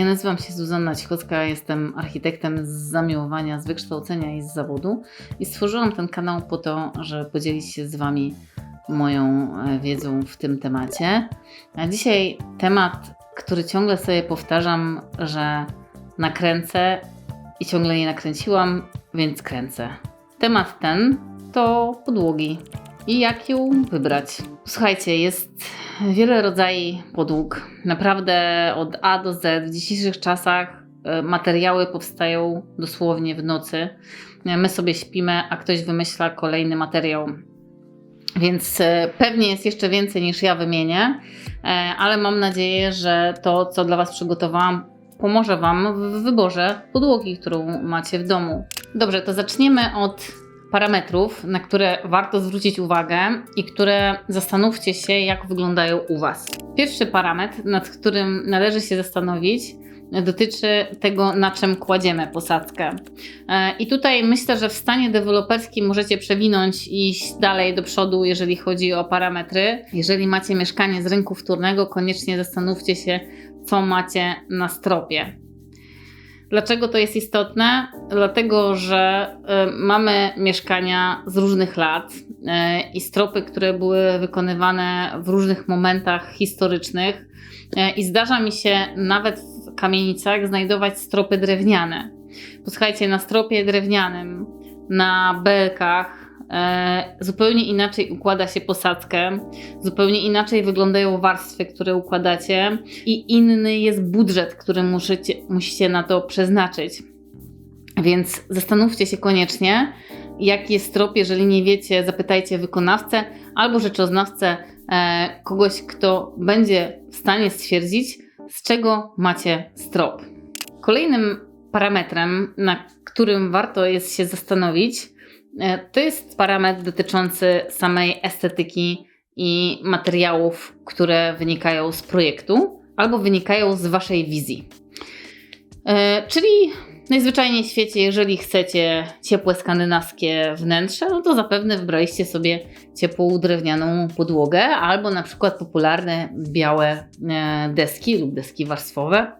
Ja nazywam się Zuzanna Cichocka, jestem architektem z zamiłowania, z wykształcenia i z zawodu i stworzyłam ten kanał po to, żeby podzielić się z Wami moją wiedzą w tym temacie. A dzisiaj temat, który ciągle sobie powtarzam, że nakręcę i ciągle nie nakręciłam, więc kręcę. Temat ten to podłogi i jak ją wybrać. Słuchajcie, jest wiele rodzajów podłóg. Naprawdę od A do Z w dzisiejszych czasach materiały powstają dosłownie w nocy. My sobie śpimy, a ktoś wymyśla kolejny materiał. Więc pewnie jest jeszcze więcej niż ja wymienię, ale mam nadzieję, że to, co dla Was przygotowałam, pomoże Wam w wyborze podłogi, którą macie w domu. Dobrze, to zaczniemy od parametrów, na które warto zwrócić uwagę i które zastanówcie się, jak wyglądają u Was. Pierwszy parametr, nad którym należy się zastanowić, dotyczy tego, na czym kładziemy posadzkę. I tutaj myślę, że w stanie deweloperskim możecie przewinąć i iść dalej do przodu, jeżeli chodzi o parametry. Jeżeli macie mieszkanie z rynku wtórnego, koniecznie zastanówcie się, co macie na stropie. Dlaczego to jest istotne? Dlatego, że mamy mieszkania z różnych lat i stropy, które były wykonywane w różnych momentach historycznych i zdarza mi się nawet w kamienicach znajdować stropy drewniane. Posłuchajcie, na stropie drewnianym, na belkach zupełnie inaczej układa się posadzkę, zupełnie inaczej wyglądają warstwy, które układacie i inny jest budżet, który musicie na to przeznaczyć. Więc zastanówcie się koniecznie, jaki jest strop. Jeżeli nie wiecie, zapytajcie wykonawcę albo rzeczoznawcę, kogoś, kto będzie w stanie stwierdzić, z czego macie strop. Kolejnym parametrem, na którym warto jest się zastanowić, to jest parametr dotyczący samej estetyki i materiałów, które wynikają z projektu albo wynikają z Waszej wizji. Czyli najzwyczajniej w świecie, jeżeli chcecie ciepłe skandynawskie wnętrze, no to zapewne wybraliście sobie ciepłą drewnianą podłogę albo na przykład popularne białe deski lub deski warstwowe.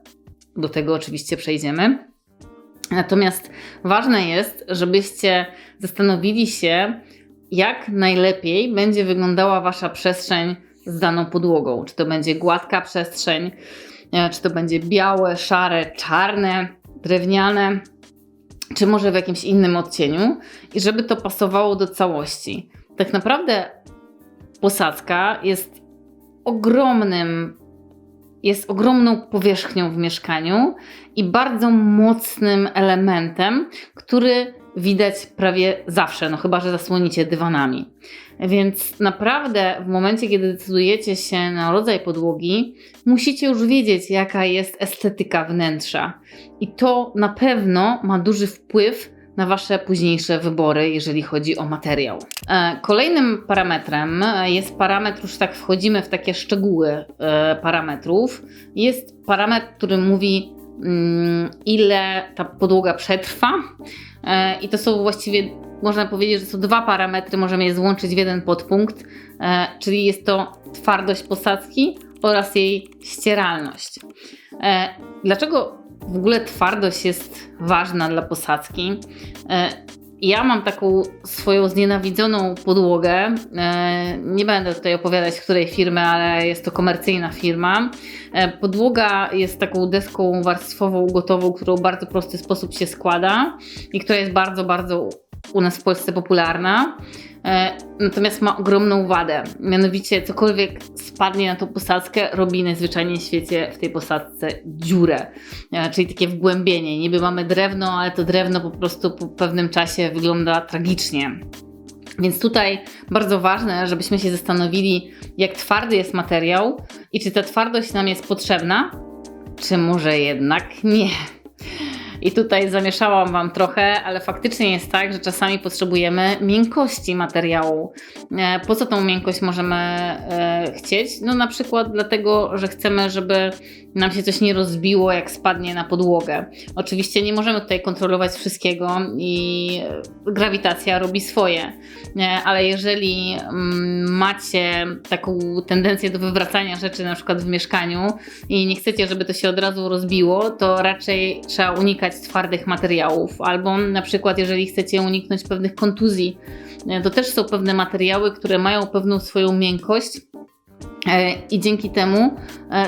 Do tego oczywiście przejdziemy. Natomiast ważne jest, żebyście zastanowili się, jak najlepiej będzie wyglądała Wasza przestrzeń z daną podłogą. Czy to będzie gładka przestrzeń, czy to będzie białe, szare, czarne, drewniane, czy może w jakimś innym odcieniu i żeby to pasowało do całości. Tak naprawdę posadzka jest ogromną powierzchnią w mieszkaniu i bardzo mocnym elementem, który widać prawie zawsze, no chyba że zasłonicie dywanami. Więc naprawdę w momencie, kiedy decydujecie się na rodzaj podłogi, musicie już wiedzieć, jaka jest estetyka wnętrza. I to na pewno ma duży wpływ na Wasze późniejsze wybory, jeżeli chodzi o materiał. Kolejnym parametrem jest parametr, już tak wchodzimy w takie szczegóły parametrów, jest parametr, który mówi, ile ta podłoga przetrwa i to są właściwie, można powiedzieć, że są dwa parametry, możemy je złączyć w jeden podpunkt, czyli jest to twardość posadzki oraz jej ścieralność. Dlaczego w ogóle twardość jest ważna dla posadzki? Ja mam taką swoją znienawidzoną podłogę. Nie będę tutaj opowiadać, której firmy, ale jest to komercyjna firma. Podłoga jest taką deską warstwową, gotową, którą w bardzo prosty sposób się składa i która jest bardzo, bardzo u nas w Polsce popularna. Natomiast ma ogromną wadę. Mianowicie cokolwiek spadnie na tą posadzkę, robi najzwyczajniej w świecie w tej posadzce dziurę. Czyli takie wgłębienie. Niby mamy drewno, ale to drewno po prostu po pewnym czasie wygląda tragicznie. Więc tutaj bardzo ważne, żebyśmy się zastanowili, jak twardy jest materiał i czy ta twardość nam jest potrzebna, czy może jednak nie. I tutaj zamieszałam Wam trochę, ale faktycznie jest tak, że czasami potrzebujemy miękkości materiału. Po co tą miękkość możemy chcieć? No na przykład dlatego, że chcemy, żeby nam się coś nie rozbiło, jak spadnie na podłogę. Oczywiście nie możemy tutaj kontrolować wszystkiego i grawitacja robi swoje, ale jeżeli macie taką tendencję do wywracania rzeczy na przykład w mieszkaniu i nie chcecie, żeby to się od razu rozbiło, to raczej trzeba unikać twardych materiałów, albo na przykład jeżeli chcecie uniknąć pewnych kontuzji, to też są pewne materiały, które mają pewną swoją miękkość i dzięki temu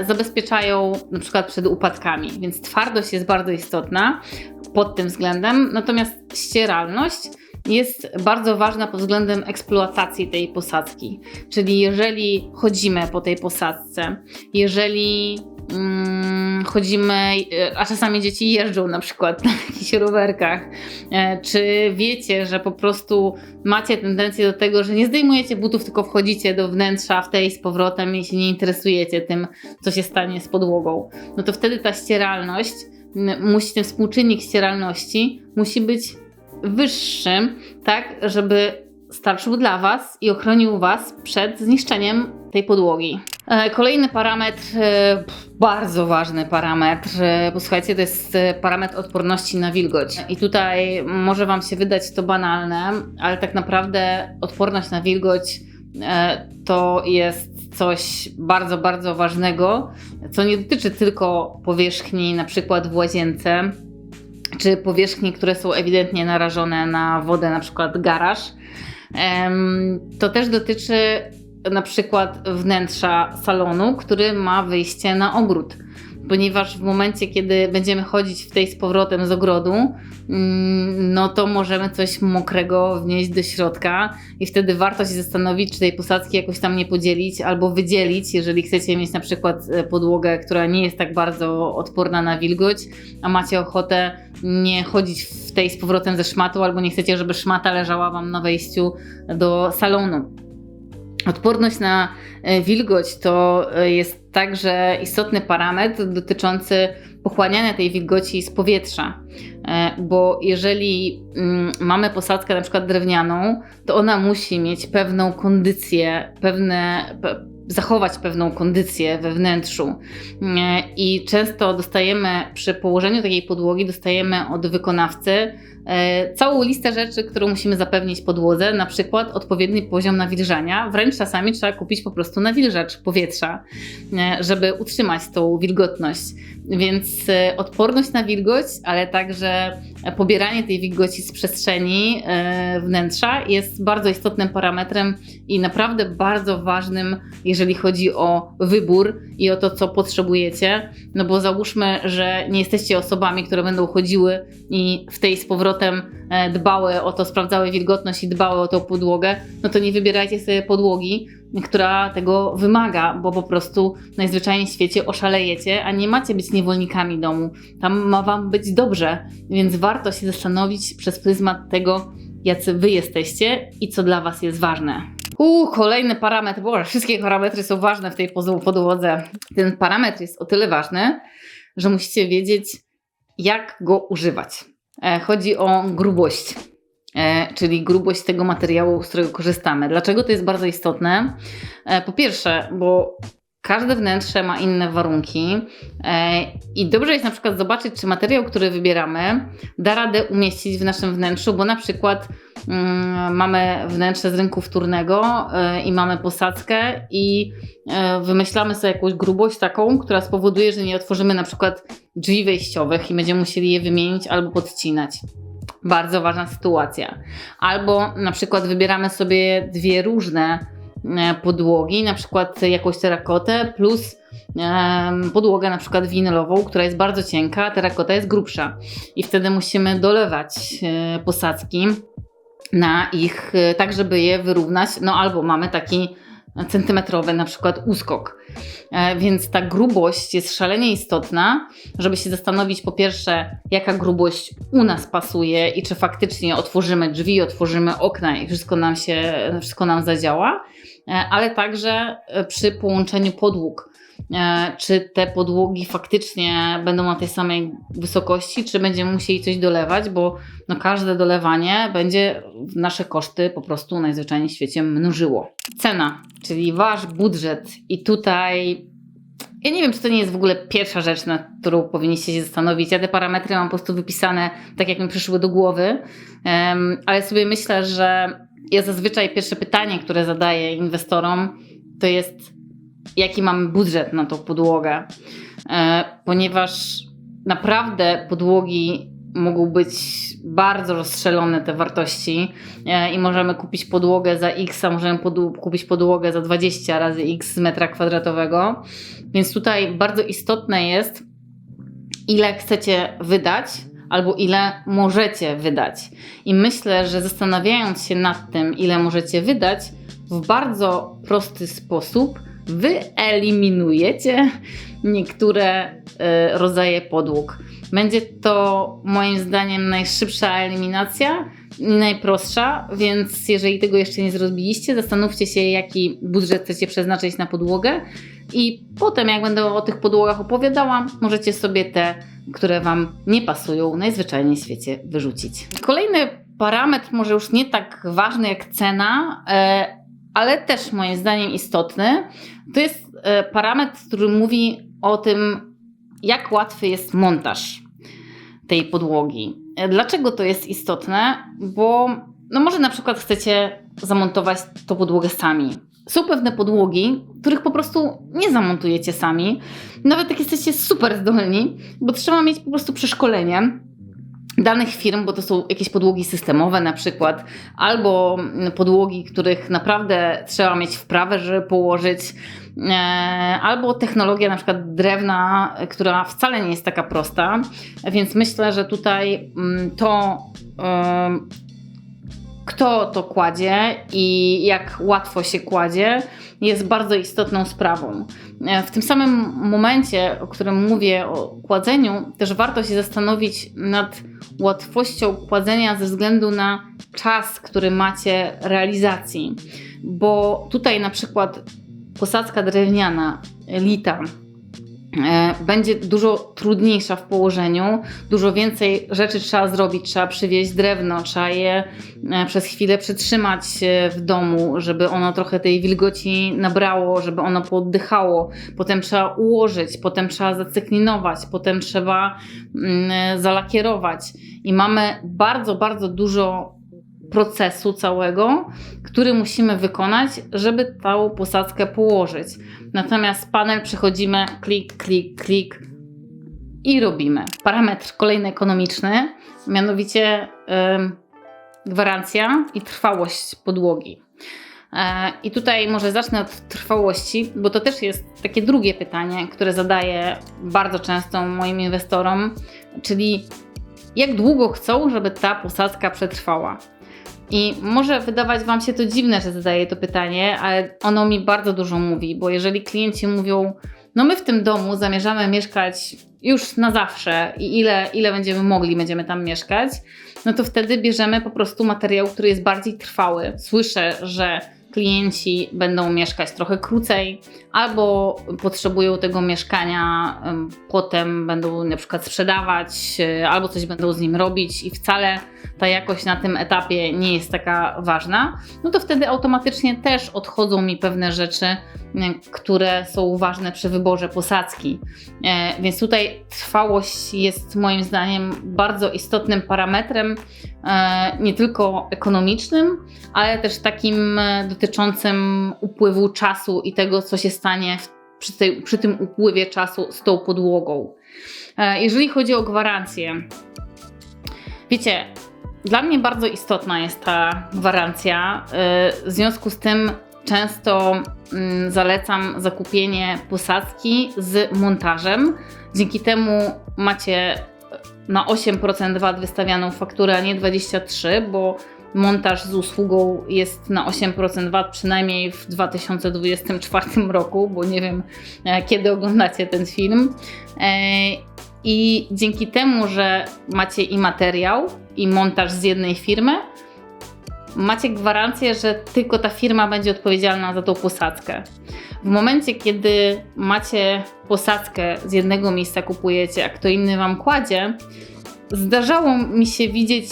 zabezpieczają na przykład przed upadkami, więc twardość jest bardzo istotna pod tym względem, natomiast ścieralność jest bardzo ważna pod względem eksploatacji tej posadzki, czyli jeżeli chodzimy po tej posadzce, jeżeli chodzimy, a czasami dzieci jeżdżą na przykład na jakichś rowerkach, czy wiecie, że po prostu macie tendencję do tego, że nie zdejmujecie butów, tylko wchodzicie do wnętrza w tej z powrotem i się nie interesujecie tym, co się stanie z podłogą, no to wtedy ta ścieralność, ten współczynnik ścieralności musi być wyższy, tak, żeby starczył dla Was i ochronił Was przed zniszczeniem tej podłogi. Kolejny parametr, bardzo ważny parametr, bo słuchajcie, to jest parametr odporności na wilgoć. I tutaj może Wam się wydać to banalne, ale tak naprawdę odporność na wilgoć to jest coś bardzo, bardzo ważnego, co nie dotyczy tylko powierzchni, na przykład w łazience, czy powierzchni, które są ewidentnie narażone na wodę, na przykład garaż. To też dotyczy na przykład wnętrza salonu, który ma wyjście na ogród. Ponieważ w momencie, kiedy będziemy chodzić w tej z powrotem z ogrodu, no to możemy coś mokrego wnieść do środka i wtedy warto się zastanowić, czy tej posadzki jakoś tam nie podzielić albo wydzielić, jeżeli chcecie mieć na przykład podłogę, która nie jest tak bardzo odporna na wilgoć, a macie ochotę nie chodzić w tej z powrotem ze szmatą albo nie chcecie, żeby szmata leżała Wam na wejściu do salonu. Odporność na wilgoć to jest także istotny parametr dotyczący pochłaniania tej wilgoci z powietrza, bo jeżeli mamy posadzkę na przykład drewnianą, to ona musi mieć pewną kondycję, zachować pewną kondycję we wnętrzu i często przy położeniu takiej podłogi dostajemy od wykonawcy całą listę rzeczy, którą musimy zapewnić podłodze, na przykład odpowiedni poziom nawilżania, wręcz czasami trzeba kupić po prostu nawilżacz powietrza, żeby utrzymać tą wilgotność. Więc odporność na wilgoć, ale także pobieranie tej wilgoci z przestrzeni wnętrza jest bardzo istotnym parametrem i naprawdę bardzo ważnym, jeżeli chodzi o wybór i o to, co potrzebujecie, no bo załóżmy, że nie jesteście osobami, które będą chodziły i w tej z powrotem dbały o to, sprawdzały wilgotność i dbały o tą podłogę, no to nie wybierajcie sobie podłogi, która tego wymaga, bo po prostu najzwyczajniej w świecie oszalejecie, a nie macie być niewolnikami domu. Tam ma Wam być dobrze, więc warto się zastanowić przez pryzmat tego, jacy Wy jesteście i co dla Was jest ważne. Kolejny parametr, bo wszystkie parametry są ważne w tej podłodze. Ten parametr jest o tyle ważny, że musicie wiedzieć, jak go używać. Chodzi o grubość. Czyli grubość tego materiału, z którego korzystamy. Dlaczego to jest bardzo istotne? Po pierwsze, bo każde wnętrze ma inne warunki i dobrze jest na przykład zobaczyć, czy materiał, który wybieramy, da radę umieścić w naszym wnętrzu, bo na przykład mamy wnętrze z rynku wtórnego i mamy posadzkę i wymyślamy sobie jakąś grubość taką, która spowoduje, że nie otworzymy na przykład drzwi wejściowych i będziemy musieli je wymienić albo podcinać. Bardzo ważna sytuacja. Albo na przykład wybieramy sobie dwie różne podłogi, na przykład jakąś terakotę plus podłogę na przykład winylową, która jest bardzo cienka, a terakota jest grubsza. I wtedy musimy dolewać posadzki na ich, tak żeby je wyrównać, no albo mamy taki centymetrowy na przykład uskok. Więc ta grubość jest szalenie istotna, żeby się zastanowić po pierwsze, jaka grubość u nas pasuje i czy faktycznie otworzymy drzwi, otworzymy okna i wszystko nam zadziała, ale także przy połączeniu podłóg. Czy te podłogi faktycznie będą na tej samej wysokości, czy będziemy musieli coś dolewać, bo no każde dolewanie będzie nasze koszty po prostu najzwyczajniej w świecie mnożyło. Cena, czyli Wasz budżet i tutaj Ja nie wiem, czy to nie jest w ogóle pierwsza rzecz, nad którą powinniście się zastanowić. Ja te parametry mam po prostu wypisane tak, jak mi przyszły do głowy, ale sobie myślę, że ja zazwyczaj pierwsze pytanie, które zadaję inwestorom, to jest, jaki mamy budżet na tą podłogę, ponieważ naprawdę podłogi mogą być bardzo rozstrzelone, te wartości, i możemy kupić podłogę za X, a możemy kupić podłogę za 20 razy X z metra kwadratowego. Więc tutaj bardzo istotne jest, ile chcecie wydać albo ile możecie wydać. I myślę, że zastanawiając się nad tym, ile możecie wydać, w bardzo prosty sposób wyeliminujecie niektóre rodzaje podłóg. Będzie to moim zdaniem najszybsza eliminacja i najprostsza, więc jeżeli tego jeszcze nie zrobiliście, zastanówcie się, jaki budżet chcecie przeznaczyć na podłogę i potem, jak będę o tych podłogach opowiadała, możecie sobie te, które Wam nie pasują, najzwyczajniej w świecie wyrzucić. Kolejny parametr, może już nie tak ważny jak cena, ale też moim zdaniem istotny, to jest parametr, który mówi o tym, jak łatwy jest montaż tej podłogi. Dlaczego to jest istotne? Bo może na przykład chcecie zamontować tą podłogę sami. Są pewne podłogi, których po prostu nie zamontujecie sami. Nawet jak jesteście super zdolni, bo trzeba mieć po prostu przeszkolenie danych firm, bo to są jakieś podłogi systemowe na przykład, albo podłogi, których naprawdę trzeba mieć wprawę, żeby położyć, albo technologia na przykład drewna, która wcale nie jest taka prosta, więc myślę, że tutaj to, kto to kładzie i jak łatwo się kładzie, jest bardzo istotną sprawą. W tym samym momencie, o którym mówię, o kładzeniu, też warto się zastanowić nad łatwością kładzenia ze względu na czas, który macie realizacji. Bo tutaj na przykład posadzka drewniana, lita, będzie dużo trudniejsza w położeniu, dużo więcej rzeczy trzeba zrobić, trzeba przywieźć drewno, trzeba je przez chwilę przytrzymać w domu, żeby ono trochę tej wilgoci nabrało, żeby ono pooddychało, potem trzeba ułożyć, potem trzeba zacyklinować, potem trzeba zalakierować i mamy bardzo, bardzo dużo procesu całego, który musimy wykonać, żeby tą posadzkę położyć. Natomiast panel przechodzimy klik, klik, klik i robimy. Parametr kolejny ekonomiczny, mianowicie gwarancja i trwałość podłogi. I tutaj może zacznę od trwałości, bo to też jest takie drugie pytanie, które zadaję bardzo często moim inwestorom, czyli jak długo chcą, żeby ta posadzka przetrwała. I może wydawać Wam się to dziwne, że zadaję to pytanie, ale ono mi bardzo dużo mówi, bo jeżeli klienci mówią, no my w tym domu zamierzamy mieszkać już na zawsze i ile będziemy tam mieszkać, no to wtedy bierzemy po prostu materiał, który jest bardziej trwały. Słyszę, że klienci będą mieszkać trochę krócej albo potrzebują tego mieszkania, potem będą na przykład sprzedawać albo coś będą z nim robić i wcale ta jakość na tym etapie nie jest taka ważna, no to wtedy automatycznie też odchodzą mi pewne rzeczy, które są ważne przy wyborze posadzki. Więc tutaj trwałość jest moim zdaniem bardzo istotnym parametrem, nie tylko ekonomicznym, ale też takim dotyczącym upływu czasu i tego, co się stanie przy tym upływie czasu z tą podłogą. Jeżeli chodzi o gwarancję, wiecie, dla mnie bardzo istotna jest ta gwarancja. W związku z tym często zalecam zakupienie posadzki z montażem. Dzięki temu macie na 8% VAT wystawianą fakturę, a nie 23%, bo montaż z usługą jest na 8% VAT przynajmniej w 2024 roku, bo nie wiem, kiedy oglądacie ten film. I dzięki temu, że macie i materiał, i montaż z jednej firmy, macie gwarancję, że tylko ta firma będzie odpowiedzialna za tą posadzkę. W momencie, kiedy macie posadzkę z jednego miejsca kupujecie, a kto inny Wam kładzie, zdarzało mi się widzieć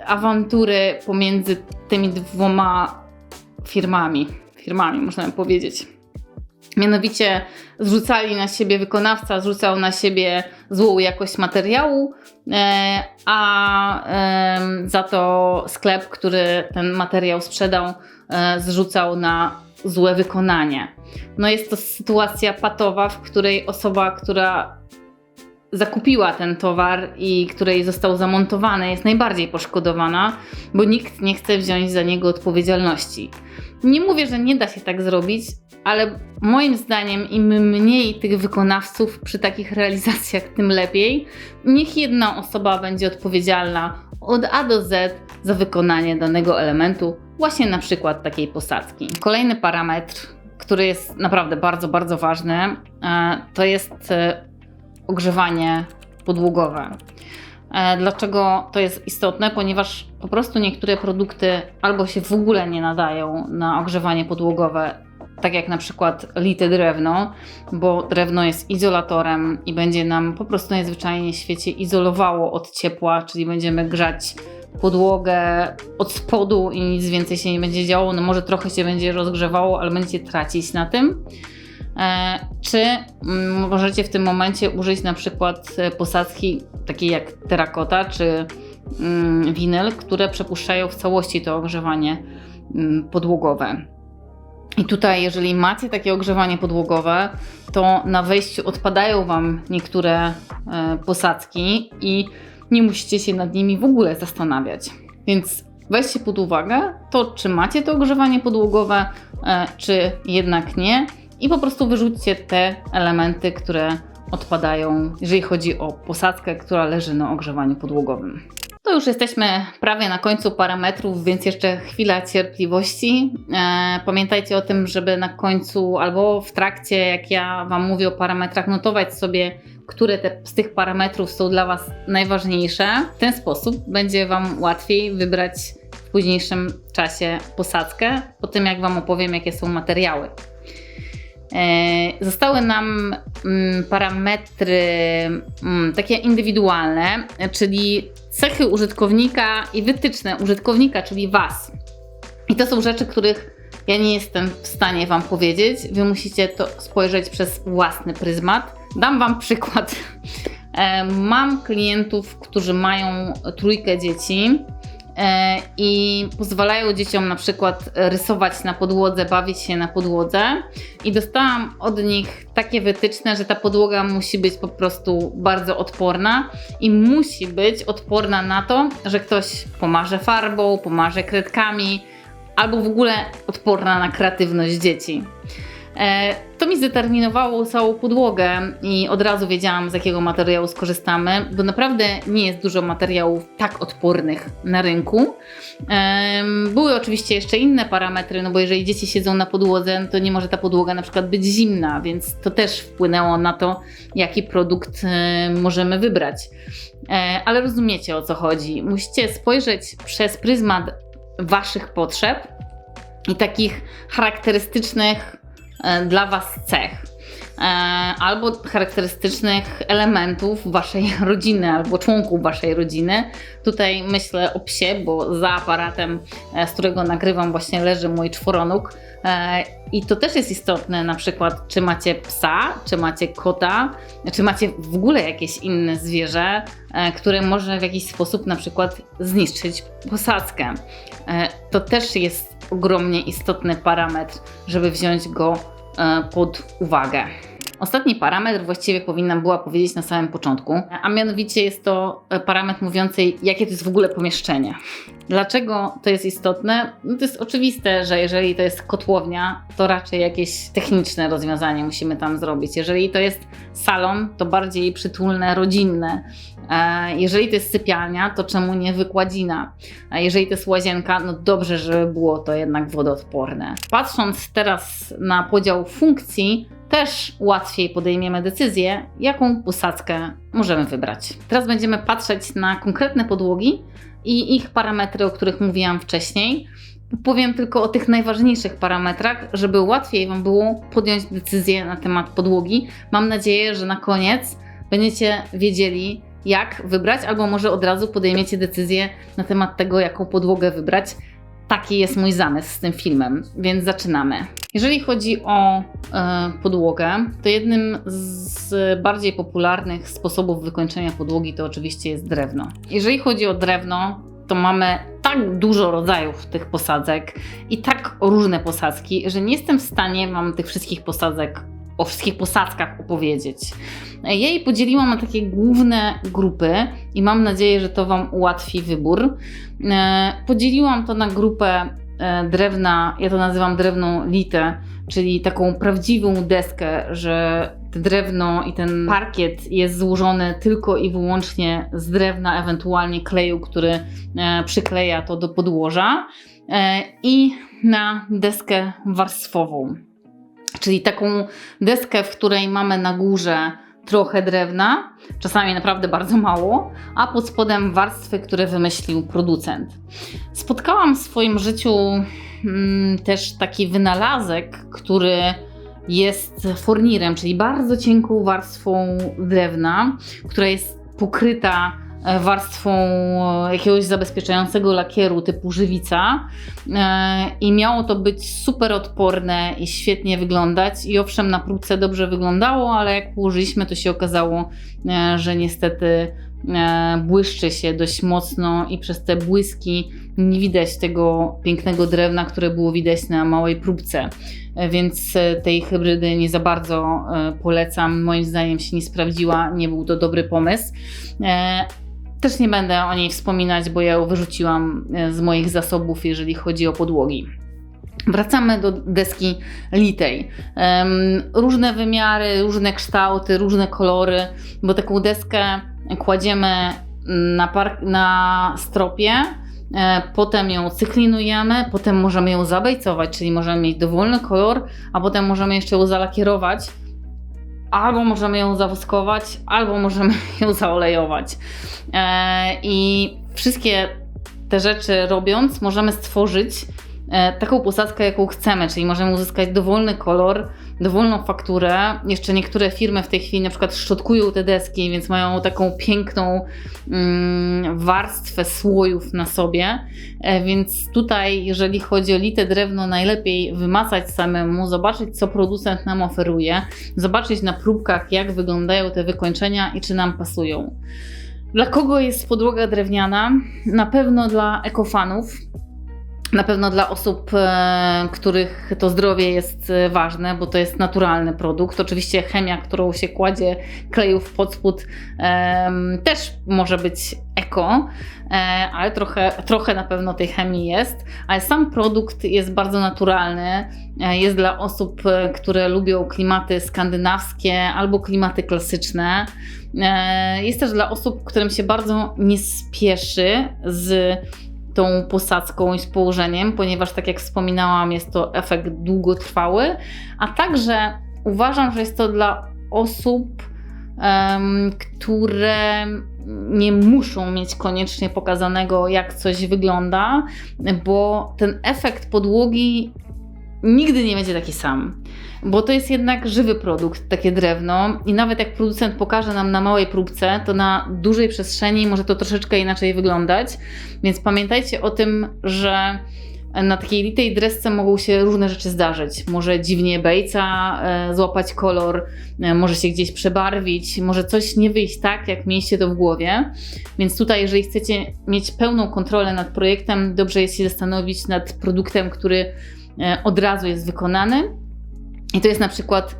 awantury pomiędzy tymi dwoma firmami można powiedzieć. Mianowicie wykonawca zrzucał na siebie złą jakość materiału, a za to sklep, który ten materiał sprzedał, zrzucał na złe wykonanie. No jest to sytuacja patowa, w której osoba, która zakupiła ten towar i której został zamontowany, jest najbardziej poszkodowana, bo nikt nie chce wziąć za niego odpowiedzialności. Nie mówię, że nie da się tak zrobić, ale moim zdaniem im mniej tych wykonawców przy takich realizacjach, tym lepiej. Niech jedna osoba będzie odpowiedzialna od A do Z za wykonanie danego elementu, właśnie na przykład takiej posadzki. Kolejny parametr, który jest naprawdę bardzo, bardzo ważny, to jest ogrzewanie podłogowe. Dlaczego to jest istotne? Ponieważ po prostu niektóre produkty albo się w ogóle nie nadają na ogrzewanie podłogowe, tak jak na przykład lite drewno, bo drewno jest izolatorem i będzie nam po prostu najzwyczajniej w świecie izolowało od ciepła, czyli będziemy grzać podłogę od spodu i nic więcej się nie będzie działo. No może trochę się będzie rozgrzewało, ale będziecie tracić na tym. Czy możecie w tym momencie użyć na przykład posadzki takiej jak terakota czy winyl, które przepuszczają w całości to ogrzewanie podłogowe. I tutaj, jeżeli macie takie ogrzewanie podłogowe, to na wejściu odpadają Wam niektóre posadzki i nie musicie się nad nimi w ogóle zastanawiać. Więc weźcie pod uwagę to, czy macie to ogrzewanie podłogowe, czy jednak nie. I po prostu wyrzućcie te elementy, które odpadają, jeżeli chodzi o posadzkę, która leży na ogrzewaniu podłogowym. To już jesteśmy prawie na końcu parametrów, więc jeszcze chwila cierpliwości. Pamiętajcie o tym, żeby na końcu albo w trakcie, jak ja Wam mówię o parametrach, notować sobie, które z tych parametrów są dla Was najważniejsze. W ten sposób będzie Wam łatwiej wybrać w późniejszym czasie posadzkę, po tym jak Wam opowiem, jakie są materiały. Zostały nam parametry takie indywidualne, czyli cechy użytkownika i wytyczne użytkownika, czyli Was. I to są rzeczy, których ja nie jestem w stanie Wam powiedzieć. Wy musicie to spojrzeć przez własny pryzmat. Dam Wam przykład. Mam klientów, którzy mają 3 dzieci i pozwalają dzieciom na przykład rysować na podłodze, bawić się na podłodze i dostałam od nich takie wytyczne, że ta podłoga musi być po prostu bardzo odporna i musi być odporna na to, że ktoś pomarze farbą, pomarze kredkami albo w ogóle odporna na kreatywność dzieci. To mi zdeterminowało całą podłogę i od razu wiedziałam, z jakiego materiału skorzystamy, bo naprawdę nie jest dużo materiałów tak odpornych na rynku. Były oczywiście jeszcze inne parametry, no bo jeżeli dzieci siedzą na podłodze, to nie może ta podłoga na przykład być zimna, więc to też wpłynęło na to, jaki produkt możemy wybrać. Ale rozumiecie, o co chodzi. Musicie spojrzeć przez pryzmat Waszych potrzeb i takich charakterystycznych dla Was cech albo charakterystycznych elementów Waszej rodziny albo członków Waszej rodziny. Tutaj myślę o psie, bo za aparatem, z którego nagrywam, właśnie leży mój czworonóg i to też jest istotne, na przykład czy macie psa, czy macie kota, czy macie w ogóle jakieś inne zwierzę, które może w jakiś sposób na przykład zniszczyć posadzkę. To też jest ogromnie istotny parametr, żeby wziąć go pod uwagę. Ostatni parametr właściwie powinnam była powiedzieć na samym początku, a mianowicie jest to parametr mówiący, jakie to jest w ogóle pomieszczenie. Dlaczego to jest istotne? No to jest oczywiste, że jeżeli to jest kotłownia, to raczej jakieś techniczne rozwiązanie musimy tam zrobić. Jeżeli to jest salon, to bardziej przytulne, rodzinne. Jeżeli to jest sypialnia, to czemu nie wykładzina? A jeżeli to jest łazienka, no dobrze, żeby było to jednak wodoodporne. Patrząc teraz na podział funkcji, też łatwiej podejmiemy decyzję, jaką posadzkę możemy wybrać. Teraz będziemy patrzeć na konkretne podłogi i ich parametry, o których mówiłam wcześniej. Powiem tylko o tych najważniejszych parametrach, żeby łatwiej Wam było podjąć decyzję na temat podłogi. Mam nadzieję, że na koniec będziecie wiedzieli, jak wybrać, albo może od razu podejmiecie decyzję na temat tego, jaką podłogę wybrać. taki jest mój zamysł z tym filmem, więc zaczynamy. Jeżeli chodzi o podłogę, to jednym z bardziej popularnych sposobów wykończenia podłogi to oczywiście jest drewno. Jeżeli chodzi o drewno, to mamy tak dużo rodzajów tych posadzek i tak różne posadzki, że nie jestem w stanie Wam tych wszystkich posadzek o wszystkich posadzkach opowiedzieć. Ja je podzieliłam na takie główne grupy i mam nadzieję, że to Wam ułatwi wybór. Podzieliłam to na grupę drewna, ja to nazywam drewną litę, czyli taką prawdziwą deskę, że to drewno i ten parkiet jest złożony tylko i wyłącznie z drewna, ewentualnie kleju, który przykleja to do podłoża, i na deskę warstwową. Czyli taką deskę, w której mamy na górze trochę drewna, czasami naprawdę bardzo mało, a pod spodem warstwy, które wymyślił producent. Spotkałam w swoim życiu też taki wynalazek, który jest fornirem, czyli bardzo cienką warstwą drewna, która jest pokryta warstwą jakiegoś zabezpieczającego lakieru typu żywica, i miało to być super odporne i świetnie wyglądać i owszem, na próbce dobrze wyglądało, ale jak położyliśmy, to się okazało, że niestety błyszczy się dość mocno i przez te błyski nie widać tego pięknego drewna, które było widać na małej próbce, więc tej hybrydy nie za bardzo polecam. Moim zdaniem się nie sprawdziła, nie był to dobry pomysł. Też nie będę o niej wspominać, bo ja ją wyrzuciłam z moich zasobów, jeżeli chodzi o podłogi. Wracamy do deski litej. Różne wymiary, różne kształty, różne kolory, bo taką deskę kładziemy na stropie, potem ją cyklinujemy, potem możemy ją zabejcować, czyli możemy mieć dowolny kolor, a potem możemy jeszcze ją zalakierować. Albo możemy ją zawoskować, albo możemy ją zaolejować. I wszystkie te rzeczy robiąc, możemy stworzyć taką posadzkę, jaką chcemy, czyli możemy uzyskać dowolny kolor, dowolną fakturę. Jeszcze niektóre firmy w tej chwili na przykład szczotkują te deski, więc mają taką piękną warstwę słojów na sobie. Więc tutaj, jeżeli chodzi o lite drewno, najlepiej wymacać samemu, zobaczyć, co producent nam oferuje, zobaczyć na próbkach, jak wyglądają te wykończenia i czy nam pasują. Dla kogo jest podłoga drewniana? Na pewno dla ekofanów. Na pewno dla osób, których to zdrowie jest ważne, bo to jest naturalny produkt. Oczywiście chemia, którą się kładzie klejów pod spód, też może być eko, ale trochę na pewno tej chemii jest. Ale sam produkt jest bardzo naturalny. Jest dla osób, które lubią klimaty skandynawskie albo klimaty klasyczne. Jest też dla osób, którym się bardzo nie spieszy z tą posadzką i z położeniem, ponieważ tak jak wspominałam, jest to efekt długotrwały, a także uważam, że jest to dla osób, które nie muszą mieć koniecznie pokazanego, jak coś wygląda, bo ten efekt podłogi nigdy nie będzie taki sam, bo to jest jednak żywy produkt, takie drewno, i nawet jak producent pokaże nam na małej próbce, to na dużej przestrzeni może to troszeczkę inaczej wyglądać, więc pamiętajcie o tym, że na takiej litej desce mogą się różne rzeczy zdarzyć. Może dziwnie bejca złapać kolor, może się gdzieś przebarwić, może coś nie wyjść tak, jak mieliście to w głowie. Więc tutaj, jeżeli chcecie mieć pełną kontrolę nad projektem, dobrze jest się zastanowić nad produktem, który od razu jest wykonany. I to jest na przykład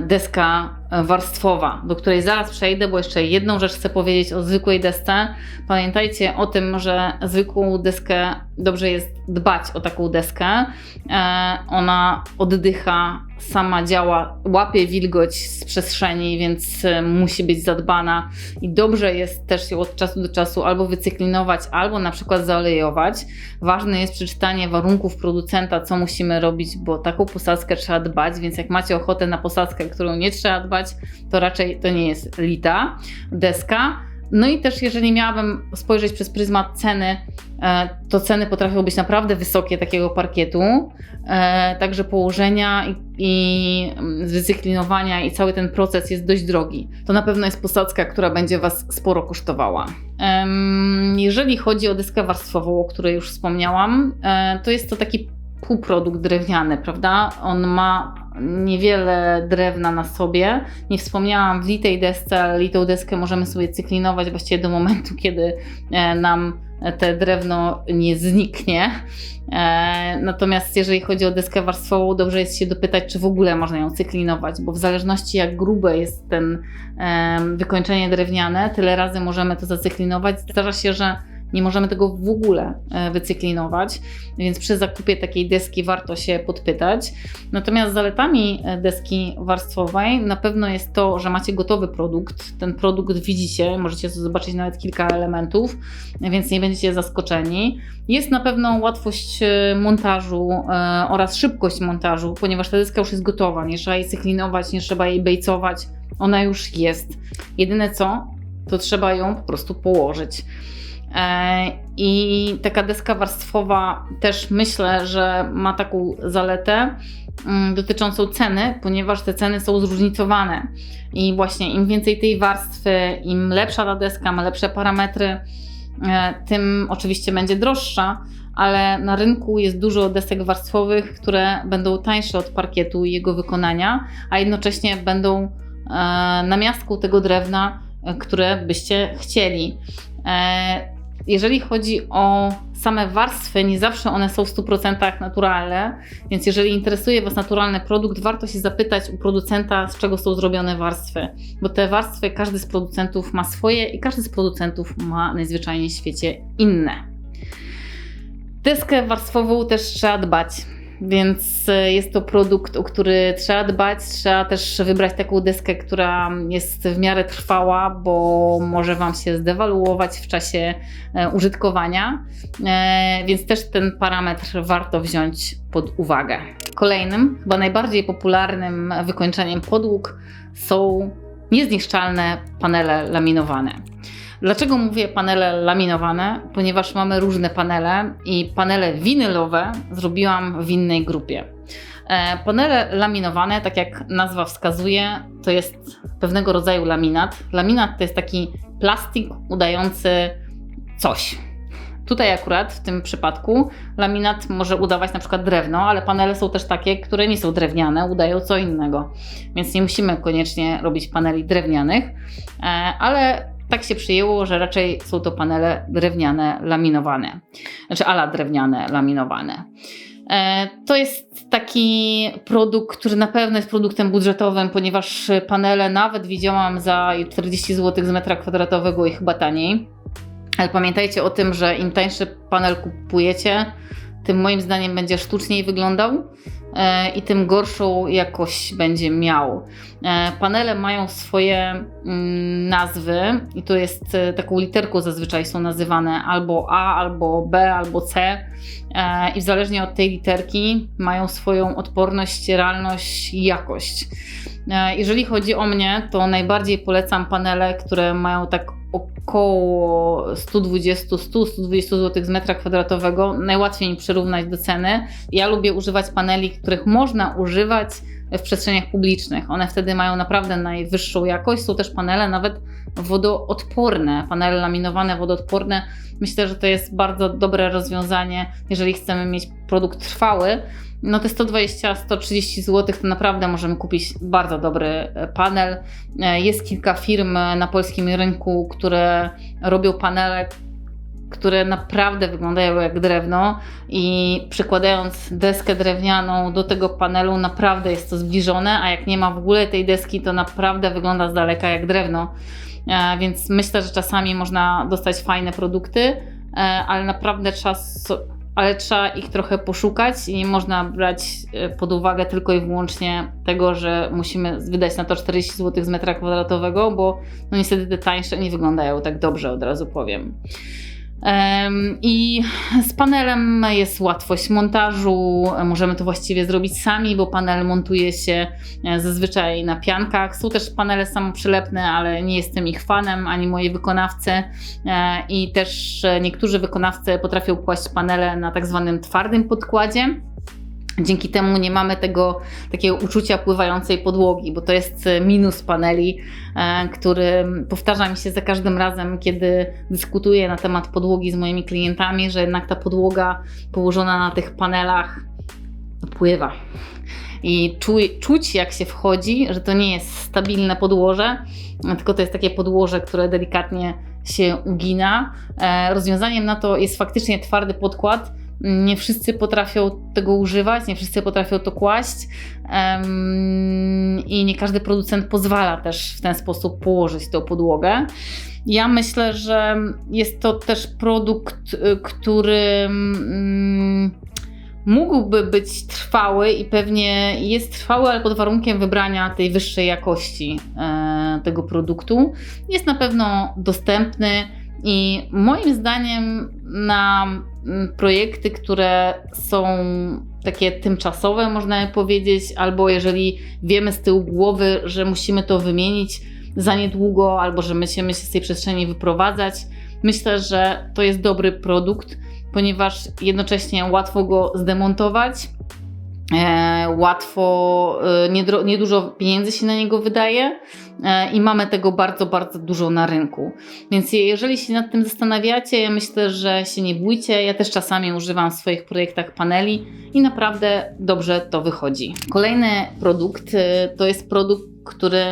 deska warstwowa, do której zaraz przejdę, bo jeszcze jedną rzecz chcę powiedzieć o zwykłej desce. Pamiętajcie o tym, że zwykłą deskę dobrze jest dbać o taką deskę. Ona oddycha, sama działa, łapie wilgoć z przestrzeni, więc musi być zadbana i dobrze jest też ją od czasu do czasu albo wycyklinować, albo na przykład zaolejować. Ważne jest przeczytanie warunków producenta, co musimy robić, bo taką posadzkę trzeba dbać, więc jak macie ochotę na posadzkę, którą nie trzeba dbać, to raczej to nie jest lita deska. No i też jeżeli miałabym spojrzeć przez pryzmat ceny, to ceny potrafią być naprawdę wysokie takiego parkietu, także położenia i zrecyklinowania i cały ten proces jest dość drogi. To na pewno jest posadzka, która będzie Was sporo kosztowała. Jeżeli chodzi o deskę warstwową, o której już wspomniałam, to jest to taki półprodukt drewniany, prawda? On ma niewiele drewna na sobie. Nie wspomniałam w litej desce, ale litą deskę możemy sobie cyklinować właściwie do momentu, kiedy nam te drewno nie zniknie. Natomiast jeżeli chodzi o deskę warstwową, dobrze jest się dopytać, czy w ogóle można ją cyklinować, bo w zależności jak grube jest ten wykończenie drewniane, tyle razy możemy to zacyklinować. Zdarza się, że nie możemy tego w ogóle wycyklinować, więc przy zakupie takiej deski warto się podpytać. Natomiast zaletami deski warstwowej na pewno jest to, że macie gotowy produkt. Ten produkt widzicie, możecie zobaczyć nawet kilka elementów, więc nie będziecie zaskoczeni. Jest na pewno łatwość montażu oraz szybkość montażu, ponieważ ta deska już jest gotowa, nie trzeba jej cyklinować, nie trzeba jej bejcować, ona już jest. Jedyne co, to trzeba ją po prostu położyć. I taka deska warstwowa też myślę, że ma taką zaletę dotyczącą ceny, ponieważ te ceny są zróżnicowane i właśnie im więcej tej warstwy, im lepsza ta deska, ma lepsze parametry, tym oczywiście będzie droższa, ale na rynku jest dużo desek warstwowych, które będą tańsze od parkietu i jego wykonania, a jednocześnie będą namiastką tego drewna, które byście chcieli. Jeżeli chodzi o same warstwy, nie zawsze one są w 100% naturalne, więc jeżeli interesuje Was naturalny produkt, warto się zapytać u producenta, z czego są zrobione warstwy, bo te warstwy każdy z producentów ma swoje i każdy z producentów ma najzwyczajniej w świecie inne. Deskę warstwową też trzeba dbać. Więc jest to produkt, o który trzeba dbać, trzeba też wybrać taką deskę, która jest w miarę trwała, bo może Wam się zdewaluować w czasie użytkowania, więc też ten parametr warto wziąć pod uwagę. Kolejnym, chyba najbardziej popularnym wykończeniem podłóg są niezniszczalne panele laminowane. Dlaczego mówię panele laminowane? Ponieważ mamy różne panele i panele winylowe zrobiłam w innej grupie. Panele laminowane, tak jak nazwa wskazuje, to jest pewnego rodzaju laminat. Laminat to jest taki plastik udający coś. Tutaj akurat w tym przypadku laminat może udawać na przykład drewno, ale panele są też takie, które nie są drewniane, udają co innego. Więc nie musimy koniecznie robić paneli drewnianych, ale tak się przyjęło, że raczej są to panele drewniane laminowane, znaczy ala drewniane laminowane. To jest taki produkt, który na pewno jest produktem budżetowym, ponieważ panele nawet widziałam za 40 zł z metra kwadratowego i chyba taniej. Ale pamiętajcie o tym, że im tańszy panel kupujecie, tym moim zdaniem będzie sztuczniej wyglądał i tym gorszą jakość będzie miał. Panele mają swoje nazwy i to jest taką literką zazwyczaj są nazywane albo A, albo B, albo C i zależnie od tej literki mają swoją odporność, ścieralność i jakość. Jeżeli chodzi o mnie, to najbardziej polecam panele, które mają tak około 100-120 zł z metra kwadratowego. Najłatwiej mi przyrównać do ceny. Ja lubię używać paneli, których można używać w przestrzeniach publicznych. One wtedy mają naprawdę najwyższą jakość. Są też panele nawet wodoodporne, panele laminowane wodoodporne. Myślę, że to jest bardzo dobre rozwiązanie, jeżeli chcemy mieć produkt trwały. No te 120-130 zł to naprawdę możemy kupić bardzo dobry panel. Jest kilka firm na polskim rynku, które robią panele, które naprawdę wyglądają jak drewno i przykładając deskę drewnianą do tego panelu naprawdę jest to zbliżone, a jak nie ma w ogóle tej deski, to naprawdę wygląda z daleka jak drewno. Więc myślę, że czasami można dostać fajne produkty, ale naprawdę trzeba ich trochę poszukać i nie można brać pod uwagę tylko i wyłącznie tego, że musimy wydać na to 40 zł z metra kwadratowego, bo no niestety te tańsze nie wyglądają tak dobrze, od razu powiem. I z panelem jest łatwość montażu, możemy to właściwie zrobić sami, bo panel montuje się zazwyczaj na piankach. Są też panele samoprzylepne, ale nie jestem ich fanem, ani moi wykonawcy. I też niektórzy wykonawcy potrafią kłaść panele na tak zwanym twardym podkładzie. Dzięki temu nie mamy tego takiego uczucia pływającej podłogi, bo to jest minus paneli, który powtarza mi się za każdym razem, kiedy dyskutuję na temat podłogi z moimi klientami, że jednak ta podłoga położona na tych panelach pływa. I czuć jak się wchodzi, że to nie jest stabilne podłoże, tylko to jest takie podłoże, które delikatnie się ugina. Rozwiązaniem na to jest faktycznie twardy podkład. Nie wszyscy potrafią tego używać, nie wszyscy potrafią to kłaść i nie każdy producent pozwala też w ten sposób położyć tą podłogę. Ja myślę, że jest to też produkt, który mógłby być trwały i pewnie jest trwały, ale pod warunkiem wybrania tej wyższej jakości tego produktu. Jest na pewno dostępny i moim zdaniem na projekty, które są takie tymczasowe, można powiedzieć, albo jeżeli wiemy z tyłu głowy, że musimy to wymienić za niedługo, albo że będziemy się z tej przestrzeni wyprowadzać, myślę, że to jest dobry produkt, ponieważ jednocześnie łatwo go zdemontować, łatwo, niedużo pieniędzy się na niego wydaje i mamy tego bardzo, bardzo dużo na rynku. Więc jeżeli się nad tym zastanawiacie, ja myślę, że się nie bójcie. Ja też czasami używam w swoich projektach paneli i naprawdę dobrze to wychodzi. Kolejny produkt to jest produkt, który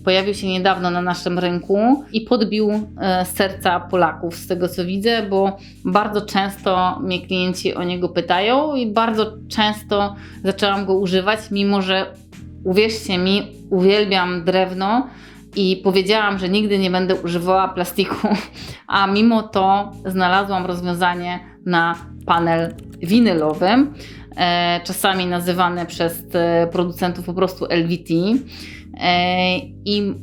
pojawił się niedawno na naszym rynku i podbił serca Polaków z tego co widzę, bo bardzo często mnie klienci o niego pytają i bardzo często zaczęłam go używać, mimo że uwierzcie mi, uwielbiam drewno i powiedziałam, że nigdy nie będę używała plastiku, a mimo to znalazłam rozwiązanie na panel winylowy, czasami nazywany przez producentów po prostu LVT. I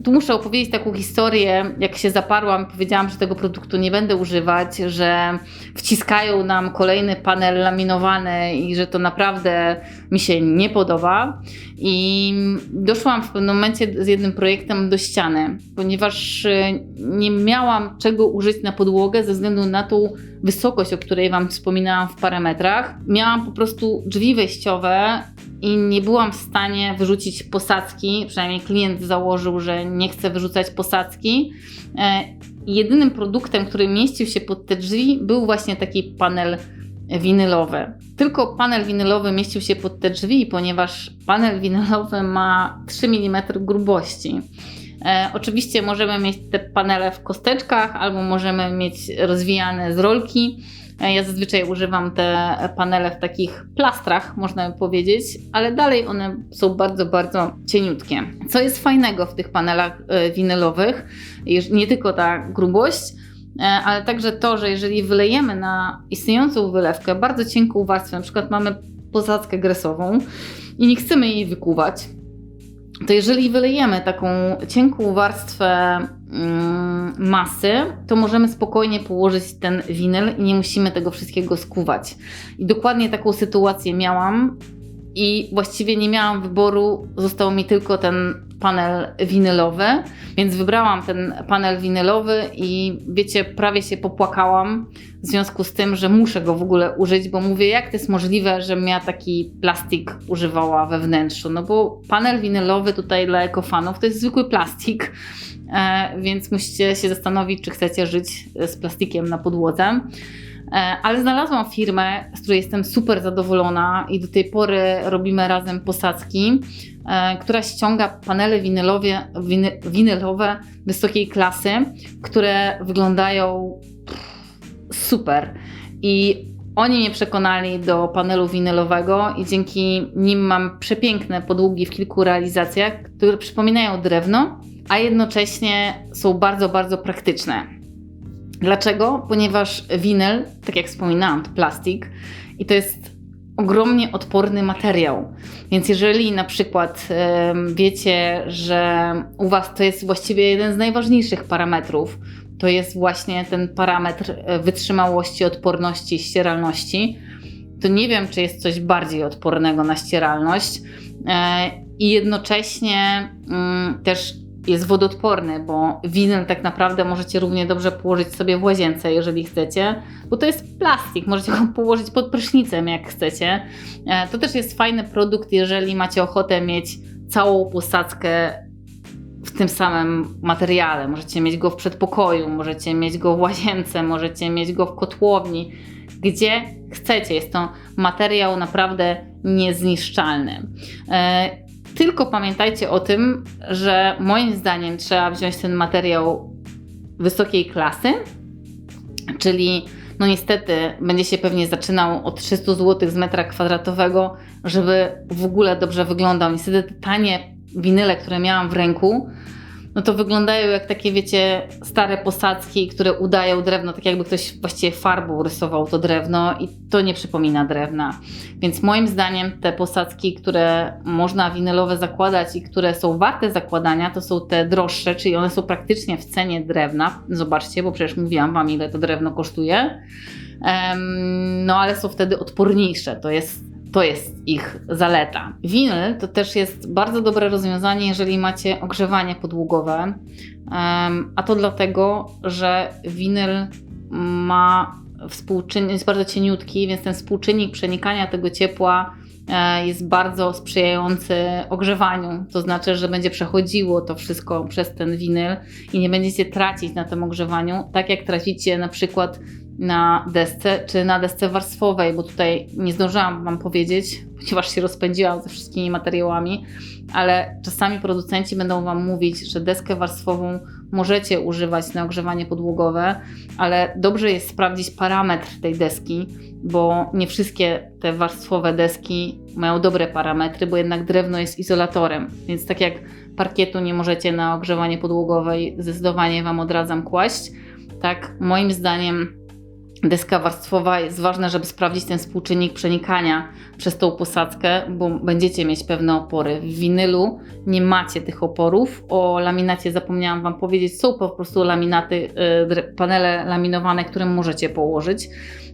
tu muszę opowiedzieć taką historię, jak się zaparłam i powiedziałam, że tego produktu nie będę używać, że wciskają nam kolejny panel laminowany i że to naprawdę mi się nie podoba. I doszłam w pewnym momencie z jednym projektem do ściany, ponieważ nie miałam czego użyć na podłogę ze względu na tą wysokość, o której Wam wspominałam w parametrach. Miałam po prostu drzwi wejściowe i nie byłam w stanie wyrzucić posadzki, przynajmniej klient założył, że nie chce wyrzucać posadzki. Jedynym produktem, który mieścił się pod te drzwi, był właśnie taki panel winylowy. Tylko panel winylowy mieścił się pod te drzwi, ponieważ panel winylowy ma 3 mm grubości. Oczywiście możemy mieć te panele w kosteczkach albo możemy mieć rozwijane z rolki. Ja zazwyczaj używam te panele w takich plastrach, można by powiedzieć, ale dalej one są bardzo, bardzo cieniutkie. Co jest fajnego w tych panelach winylowych, nie tylko ta grubość, ale także to, że jeżeli wylejemy na istniejącą wylewkę bardzo cienką warstwę, na przykład mamy posadzkę gresową i nie chcemy jej wykuwać, to jeżeli wylejemy taką cienką warstwę masy, to możemy spokojnie położyć ten winyl i nie musimy tego wszystkiego skuwać. I dokładnie taką sytuację miałam i właściwie nie miałam wyboru, został mi tylko ten panel winylowy, więc wybrałam ten panel winylowy i wiecie, prawie się popłakałam w związku z tym, że muszę go w ogóle użyć, bo mówię, jak to jest możliwe, żebym ja taki plastik używała we wnętrzu, no bo panel winylowy tutaj dla ekofanów to jest zwykły plastik, więc musicie się zastanowić, czy chcecie żyć z plastikiem na podłodze. Ale znalazłam firmę, z której jestem super zadowolona i do tej pory robimy razem posadzki, która ściąga panele winylowe wysokiej klasy, które wyglądają super. I oni mnie przekonali do panelu winylowego i dzięki nim mam przepiękne podłogi w kilku realizacjach, które przypominają drewno, a jednocześnie są bardzo, bardzo praktyczne. Dlaczego? Ponieważ winyl, tak jak wspominałam, to plastik i to jest ogromnie odporny materiał. Więc jeżeli na przykład wiecie, że u Was to jest właściwie jeden z najważniejszych parametrów, to jest właśnie ten parametr wytrzymałości, odporności, ścieralności. To nie wiem, czy jest coś bardziej odpornego na ścieralność i jednocześnie też jest wodoodporny, bo winyl tak naprawdę możecie równie dobrze położyć sobie w łazience, jeżeli chcecie, bo to jest plastik, możecie go położyć pod prysznicem, jak chcecie. To też jest fajny produkt, jeżeli macie ochotę mieć całą posadzkę w tym samym materiale. Możecie mieć go w przedpokoju, możecie mieć go w łazience, możecie mieć go w kotłowni, gdzie chcecie. Jest to materiał naprawdę niezniszczalny. Tylko pamiętajcie o tym, że moim zdaniem trzeba wziąć ten materiał wysokiej klasy, czyli no niestety będzie się pewnie zaczynał od 300 zł z metra kwadratowego, żeby w ogóle dobrze wyglądał. Niestety te tanie winyle, które miałam w ręku, no to wyglądają jak takie, wiecie, stare posadzki, które udają drewno, tak jakby ktoś właściwie farbą rysował to drewno i to nie przypomina drewna. Więc moim zdaniem te posadzki, które można winylowe zakładać i które są warte zakładania, to są te droższe, czyli one są praktycznie w cenie drewna. Zobaczcie, bo przecież mówiłam Wam, ile to drewno kosztuje. No ale są wtedy odporniejsze. To jest ich zaleta. Winyl to też jest bardzo dobre rozwiązanie, jeżeli macie ogrzewanie podłogowe, a to dlatego, że winyl ma współczynnik, jest bardzo cieniutki, więc ten współczynnik przenikania tego ciepła jest bardzo sprzyjający ogrzewaniu. To znaczy, że będzie przechodziło to wszystko przez ten winyl i nie będziecie tracić na tym ogrzewaniu, tak jak tracicie na przykład na desce czy na desce warstwowej, bo tutaj nie zdążyłam Wam powiedzieć, ponieważ się rozpędziłam ze wszystkimi materiałami, ale czasami producenci będą Wam mówić, że deskę warstwową możecie używać na ogrzewanie podłogowe, ale dobrze jest sprawdzić parametr tej deski, bo nie wszystkie te warstwowe deski mają dobre parametry, bo jednak drewno jest izolatorem, więc tak jak parkietu nie możecie na ogrzewanie podłogowe, zdecydowanie Wam odradzam kłaść, tak moim zdaniem deska warstwowa jest ważna, żeby sprawdzić ten współczynnik przenikania przez tą posadzkę, bo będziecie mieć pewne opory. W winylu nie macie tych oporów. O laminacie zapomniałam Wam powiedzieć. Są po prostu laminaty, panele laminowane, które możecie położyć.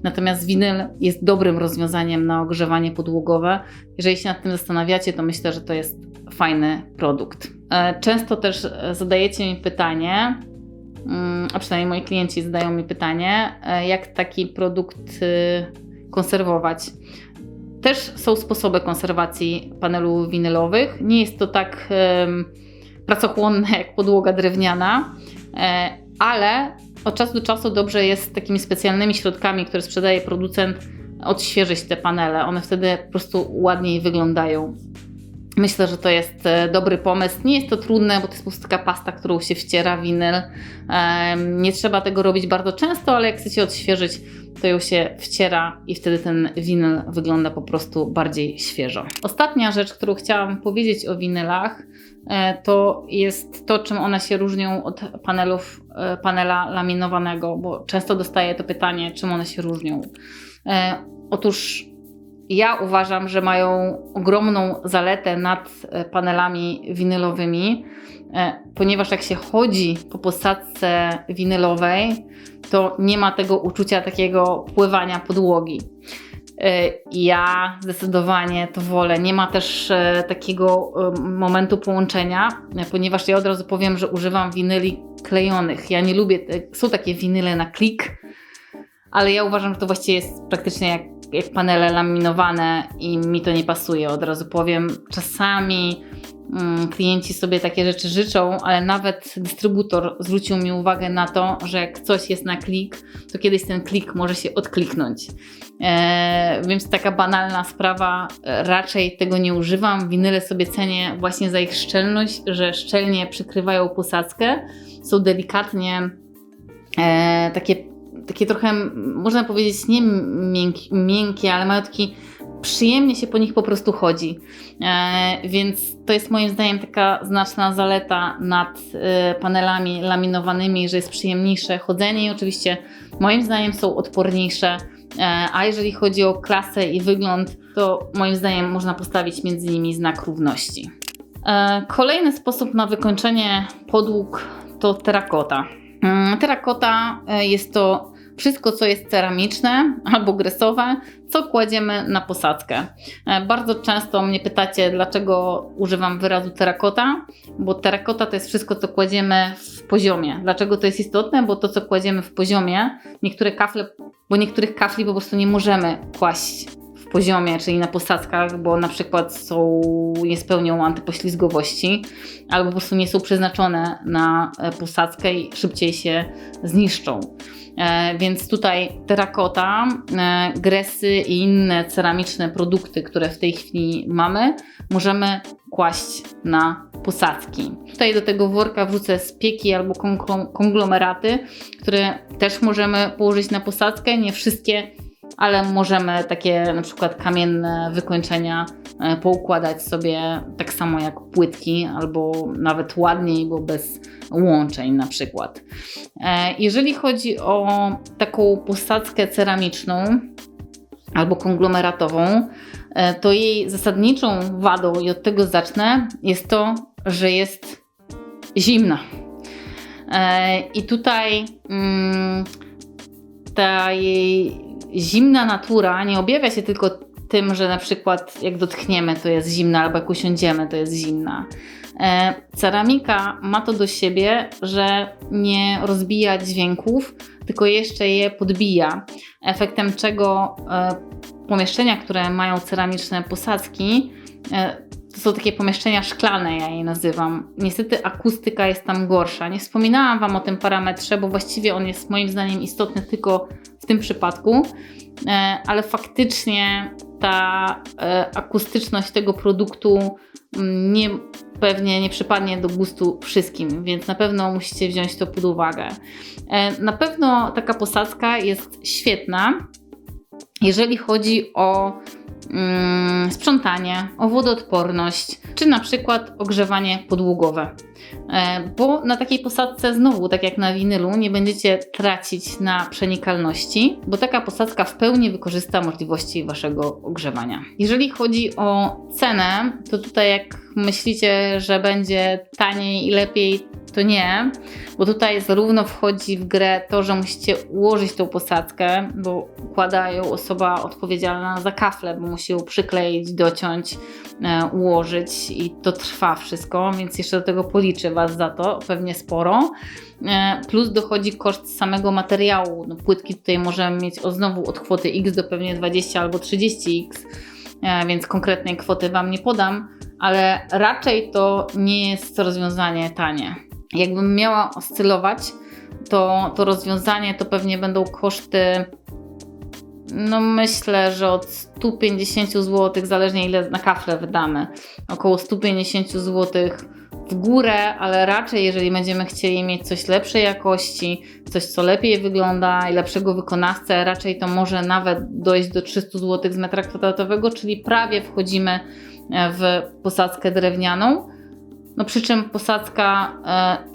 Natomiast winyl jest dobrym rozwiązaniem na ogrzewanie podłogowe. Jeżeli się nad tym zastanawiacie, to myślę, że to jest fajny produkt. Często też zadajecie mi pytanie, a przynajmniej moi klienci zadają mi pytanie, jak taki produkt konserwować. Też są sposoby konserwacji panelów winylowych. Nie jest to tak pracochłonne jak podłoga drewniana, ale od czasu do czasu dobrze jest takimi specjalnymi środkami, które sprzedaje producent, odświeżyć te panele. One wtedy po prostu ładniej wyglądają. Myślę, że to jest dobry pomysł. Nie jest to trudne, bo to jest po prostu taka pasta, którą się wciera winyl. Nie trzeba tego robić bardzo często, ale jak chcecie odświeżyć, to ją się wciera i wtedy ten winyl wygląda po prostu bardziej świeżo. Ostatnia rzecz, którą chciałam powiedzieć o winylach, to jest to, czym one się różnią od panela laminowanego, bo często dostaję to pytanie, czym one się różnią. Otóż ja uważam, że mają ogromną zaletę nad panelami winylowymi, ponieważ jak się chodzi po posadzce winylowej, to nie ma tego uczucia takiego pływania podłogi. Ja zdecydowanie to wolę. Nie ma też takiego momentu połączenia, ponieważ ja od razu powiem, że używam winyli klejonych. Ja nie lubię, są takie winyle na klik, ale ja uważam, że to właściwie jest praktycznie jak panele laminowane i mi to nie pasuje, od razu powiem. Czasami klienci sobie takie rzeczy życzą, ale nawet dystrybutor zwrócił mi uwagę na to, że jak coś jest na klik, to kiedyś ten klik może się odkliknąć. Więc taka banalna sprawa, raczej tego nie używam. Winyle sobie cenię właśnie za ich szczelność, że szczelnie przykrywają posadzkę, są delikatnie takie trochę, można powiedzieć, nie miękkie, ale mają taki, przyjemnie się po nich po prostu chodzi. Więc to jest moim zdaniem taka znaczna zaleta nad panelami laminowanymi, że jest przyjemniejsze chodzenie i oczywiście moim zdaniem są odporniejsze. A jeżeli chodzi o klasę i wygląd, to moim zdaniem można postawić między nimi znak równości. Kolejny sposób na wykończenie podłóg to terakota. Terakota jest to wszystko, co jest ceramiczne albo gresowe, co kładziemy na posadzkę. Bardzo często mnie pytacie, dlaczego używam wyrazu terakota, bo terakota to jest wszystko, co kładziemy w poziomie. Dlaczego to jest istotne? Bo to, co kładziemy w poziomie, niektórych kafli po prostu nie możemy kłaść w poziomie, czyli na posadzkach, bo na przykład nie spełnią antypoślizgowości albo po prostu nie są przeznaczone na posadzkę i szybciej się zniszczą. Więc tutaj terakota, gresy i inne ceramiczne produkty, które w tej chwili mamy, możemy kłaść na posadzki. Tutaj do tego worka wrzucę spieki albo konglomeraty, które też możemy położyć na posadzkę. Nie wszystkie, ale możemy takie na przykład kamienne wykończenia poukładać sobie tak samo jak płytki, albo nawet ładniej, bo bez łączeń na przykład. Jeżeli chodzi o taką posadzkę ceramiczną albo konglomeratową, to jej zasadniczą wadą, i od tego zacznę, jest to, że jest zimna. I tutaj ta jej zimna natura nie objawia się tylko tym, że na przykład jak dotkniemy, to jest zimna, albo jak usiądziemy, to jest zimna. Ceramika ma to do siebie, że nie rozbija dźwięków, tylko jeszcze je podbija. Efektem czego pomieszczenia, które mają ceramiczne posadzki, to są takie pomieszczenia szklane, ja je nazywam. Niestety akustyka jest tam gorsza. Nie wspominałam Wam o tym parametrze, bo właściwie on jest moim zdaniem istotny tylko w tym przypadku, ale faktycznie ta akustyczność tego produktu pewnie nie przypadnie do gustu wszystkim, więc na pewno musicie wziąć to pod uwagę. Na pewno taka posadzka jest świetna, jeżeli chodzi o sprzątanie, o wodoodporność, czy na przykład ogrzewanie podłogowe. Bo na takiej posadzce znowu, tak jak na winylu, nie będziecie tracić na przenikalności, bo taka posadzka w pełni wykorzysta możliwości Waszego ogrzewania. Jeżeli chodzi o cenę, to tutaj jak myślicie, że będzie taniej i lepiej, to nie, bo tutaj zarówno wchodzi w grę to, że musicie ułożyć tą posadzkę, bo układa ją osoba odpowiedzialna za kafle, bo musi ją przykleić, dociąć, ułożyć i to trwa wszystko, więc jeszcze do tego policzy Was za to pewnie sporo. Plus dochodzi koszt samego materiału. No, płytki tutaj możemy mieć znowu od kwoty X do pewnie 20 albo 30X, więc konkretnej kwoty Wam nie podam, ale raczej to nie jest rozwiązanie tanie. Jakbym miała oscylować, to rozwiązanie to pewnie będą koszty, no myślę, że od 150 zł, zależnie ile na kafle wydamy, około 150 zł w górę, ale raczej jeżeli będziemy chcieli mieć coś lepszej jakości, coś co lepiej wygląda i lepszego wykonawcę, raczej to może nawet dojść do 300 zł z metra kwadratowego, czyli prawie wchodzimy w posadzkę drewnianą. No przy czym posadzka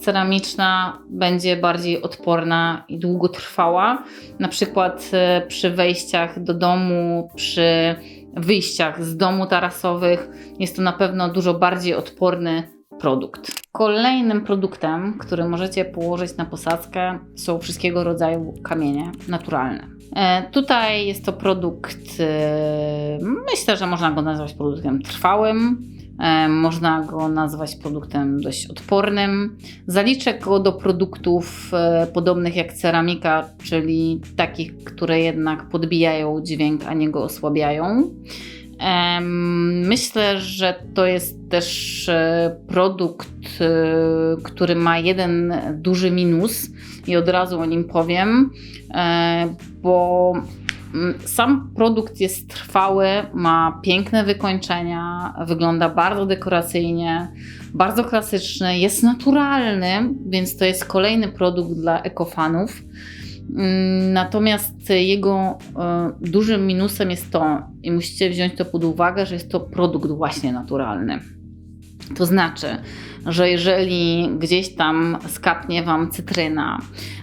ceramiczna będzie bardziej odporna i długotrwała. Na przykład przy wejściach do domu, przy wyjściach z domu tarasowych jest to na pewno dużo bardziej odporny produkt. Kolejnym produktem, który możecie położyć na posadzkę, są wszystkiego rodzaju kamienie naturalne. Tutaj jest to produkt, myślę, że można go nazwać produktem trwałym. Można go nazwać produktem dość odpornym. Zaliczę go do produktów podobnych jak ceramika, czyli takich, które jednak podbijają dźwięk, a nie go osłabiają. Myślę, że to jest też produkt, który ma jeden duży minus i od razu o nim powiem, bo sam produkt jest trwały, ma piękne wykończenia, wygląda bardzo dekoracyjnie, bardzo klasyczny, jest naturalny, więc to jest kolejny produkt dla ekofanów. Natomiast jego dużym minusem jest to, i musicie wziąć to pod uwagę, że jest to produkt właśnie naturalny. To znaczy, że jeżeli gdzieś tam skapnie Wam cytryna,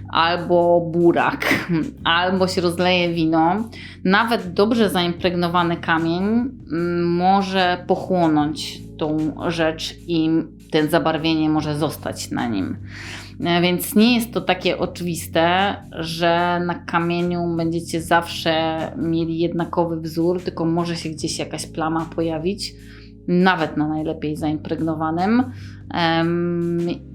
albo burak, albo się rozleje wino, nawet dobrze zaimpregnowany kamień może pochłonąć tą rzecz i ten zabarwienie może zostać na nim. Więc nie jest to takie oczywiste, że na kamieniu będziecie zawsze mieli jednakowy wzór, tylko może się gdzieś jakaś plama pojawić, nawet na najlepiej zaimpregnowanym.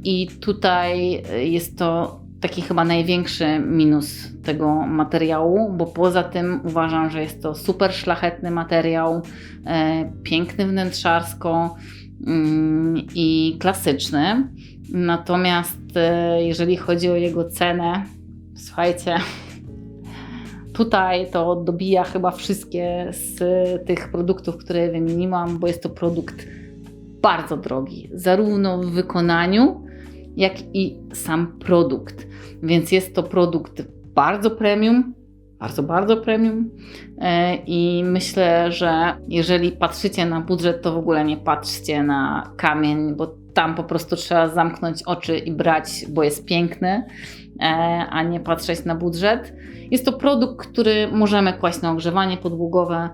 I tutaj jest to taki chyba największy minus tego materiału, bo poza tym uważam, że jest to super szlachetny materiał, piękny wnętrzarsko i klasyczny. Natomiast jeżeli chodzi o jego cenę, słuchajcie, tutaj to dobija chyba wszystkie z tych produktów, które wymieniłam, bo jest to produkt bardzo drogi, zarówno w wykonaniu, jak i sam produkt. Więc jest to produkt bardzo premium, bardzo premium i myślę, że jeżeli patrzycie na budżet, to w ogóle nie patrzcie na kamień, bo tam po prostu trzeba zamknąć oczy i brać, bo jest piękny, a nie patrzeć na budżet. Jest to produkt, który możemy kłaść na ogrzewanie podłogowe.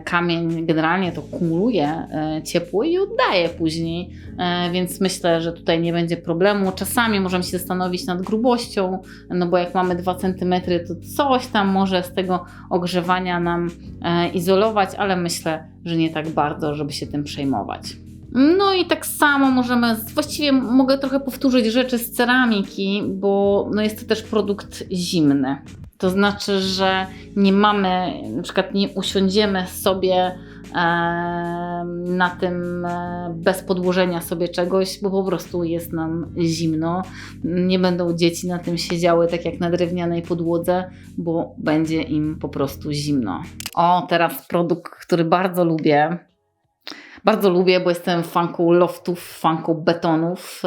Kamień generalnie to kumuluje ciepło i oddaje później, więc myślę, że tutaj nie będzie problemu. Czasami możemy się zastanowić nad grubością, no bo jak mamy 2 cm, to coś tam może z tego ogrzewania nam izolować, ale myślę, że nie tak bardzo, żeby się tym przejmować. No i tak samo właściwie mogę trochę powtórzyć rzeczy z ceramiki, bo no jest to też produkt zimny. To znaczy, że nie mamy, na przykład nie usiądziemy sobie na tym bez podłożenia sobie czegoś, bo po prostu jest nam zimno. Nie będą dzieci na tym siedziały tak jak na drewnianej podłodze, bo będzie im po prostu zimno. O, teraz produkt, który bardzo lubię. Bardzo lubię, bo jestem fanką loftów, fanką betonów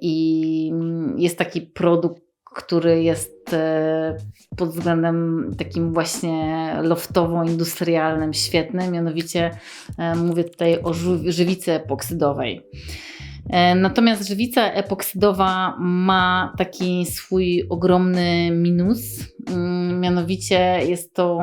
i jest taki produkt, który jest pod względem takim właśnie loftowo-industrialnym świetny, mianowicie mówię tutaj o żywicy epoksydowej. Natomiast żywica epoksydowa ma taki swój ogromny minus, mianowicie jest to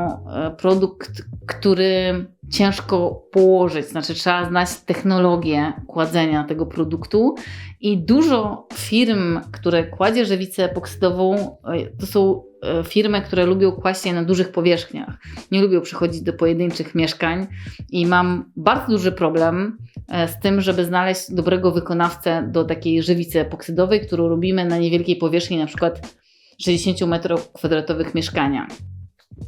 produkt, który ciężko położyć, znaczy trzeba znać technologię kładzenia tego produktu i dużo firm, które kładzie żywicę epoksydową, to są firmy, które lubią kłaść je na dużych powierzchniach. Nie lubią przychodzić do pojedynczych mieszkań i mam bardzo duży problem z tym, żeby znaleźć dobrego wykonawcę do takiej żywicy epoksydowej, którą robimy na niewielkiej powierzchni, na przykład 60 m2 mieszkania.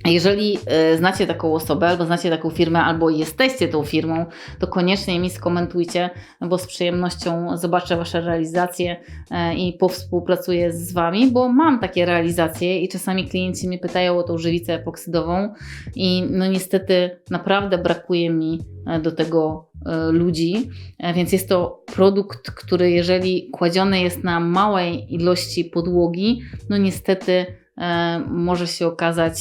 Jeżeli znacie taką osobę, albo znacie taką firmę, albo jesteście tą firmą, to koniecznie mi skomentujcie, bo z przyjemnością zobaczę Wasze realizacje i powspółpracuję z Wami, bo mam takie realizacje i czasami klienci mnie pytają o tą żywicę epoksydową i no niestety naprawdę brakuje mi do tego ludzi, więc jest to produkt, który jeżeli kładziony jest na małej ilości podłogi, no niestety może się okazać,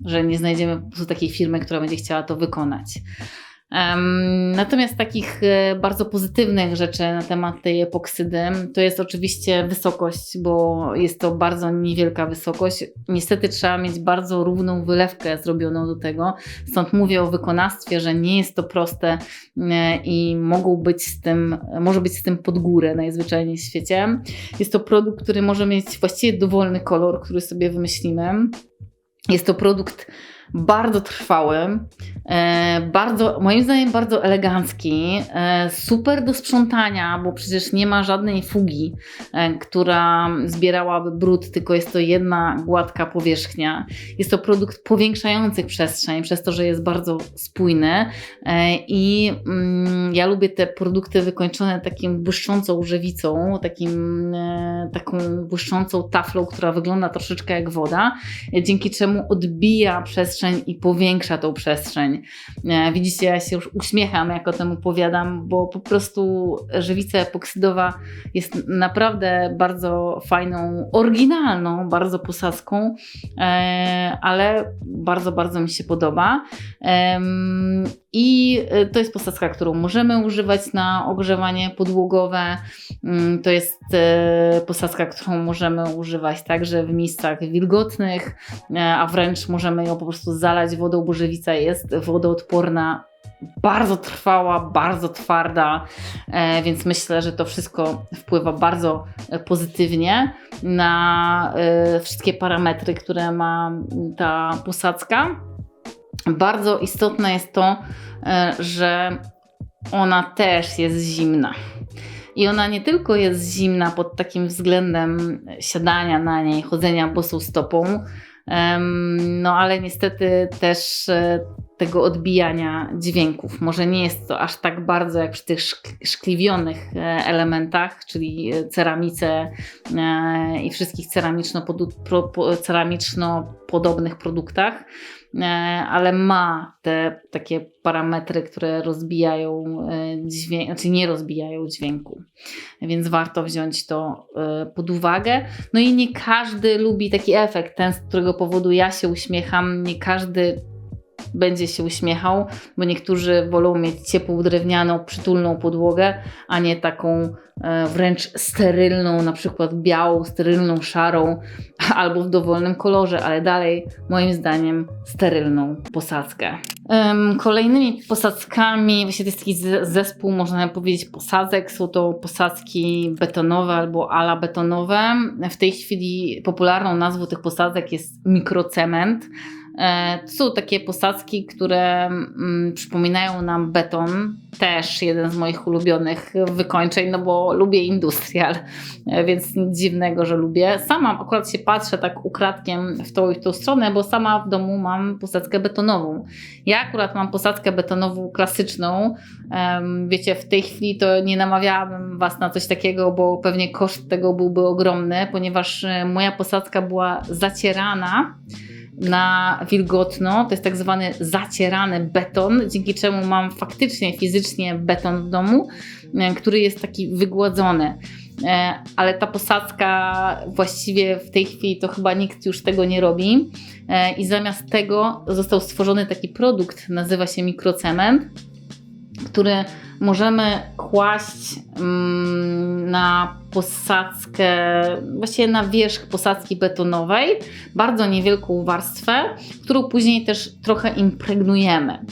że nie znajdziemy po prostu takiej firmy, która będzie chciała to wykonać. Natomiast takich bardzo pozytywnych rzeczy na temat tej epoksydy to jest oczywiście wysokość, bo jest to bardzo niewielka wysokość. Niestety trzeba mieć bardzo równą wylewkę zrobioną do tego, stąd mówię o wykonawstwie, że nie jest to proste i może być z tym pod górę najzwyczajniej w świecie. Jest to produkt, który może mieć właściwie dowolny kolor, który sobie wymyślimy. Jest to produkt bardzo trwały, moim zdaniem bardzo elegancki, super do sprzątania, bo przecież nie ma żadnej fugi, która zbierałaby brud, tylko jest to jedna gładka powierzchnia. Jest to produkt powiększający przestrzeń, przez to, że jest bardzo spójny i ja lubię te produkty wykończone takim błyszczącą żywicą, taką błyszczącą taflą, która wygląda troszeczkę jak woda, dzięki czemu odbija przestrzeń i powiększa tą przestrzeń. Widzicie, ja się już uśmiecham, jak o tym opowiadam, bo po prostu żywica epoksydowa jest naprawdę bardzo fajną, oryginalną bardzo posadzką, ale bardzo mi się podoba. I to jest posadzka, którą możemy używać na ogrzewanie podłogowe. To jest posadzka, którą możemy używać także w miejscach wilgotnych, a wręcz możemy ją po prostu zalać wodą, bo żywica jest wodoodporna bardzo trwała, bardzo twarda, więc myślę, że to wszystko wpływa bardzo pozytywnie na wszystkie parametry, które ma ta posadzka. Bardzo istotne jest to, że ona też jest zimna. I ona nie tylko jest zimna pod takim względem siadania na niej, chodzenia bosą stopą, no ale niestety też tego odbijania dźwięków. Może nie jest to aż tak bardzo jak przy tych szkliwionych elementach, czyli ceramice i wszystkich ceramiczno-podobnych produktach, ale ma te takie parametry, które rozbijają dźwięk, znaczy nie rozbijają dźwięku, więc warto wziąć to pod uwagę. No i nie każdy lubi taki efekt, ten, z którego powodu ja się uśmiecham, nie każdy będzie się uśmiechał, bo niektórzy wolą mieć ciepłą, drewnianą, przytulną podłogę, a nie taką wręcz sterylną, na przykład białą, sterylną, szarą albo w dowolnym kolorze, ale dalej moim zdaniem sterylną posadzkę. Kolejnymi posadzkami, właśnie to jest taki zespół, można powiedzieć, posadzek, są to posadzki betonowe albo ala betonowe. W tej chwili popularną nazwą tych posadzek jest mikrocement. To są takie posadzki, które przypominają nam beton. Też jeden z moich ulubionych wykończeń, no bo lubię industrial, więc nic dziwnego, że lubię. Sama akurat się patrzę tak ukradkiem w tą i tą stronę, bo sama w domu mam posadzkę betonową. Ja akurat mam posadzkę betonową klasyczną. Wiecie, w tej chwili to nie namawiałabym Was na coś takiego, bo pewnie koszt tego byłby ogromny, ponieważ moja posadzka była zacierana na wilgotno, to jest tak zwany zacierany beton, dzięki czemu mam faktycznie, fizycznie beton w domu, który jest taki wygładzony. Ale ta posadzka właściwie w tej chwili to chyba nikt już tego nie robi i zamiast tego został stworzony taki produkt, nazywa się mikrocement, który możemy kłaść na posadzkę, właściwie na wierzch posadzki betonowej, bardzo niewielką warstwę, którą później też trochę impregnujemy.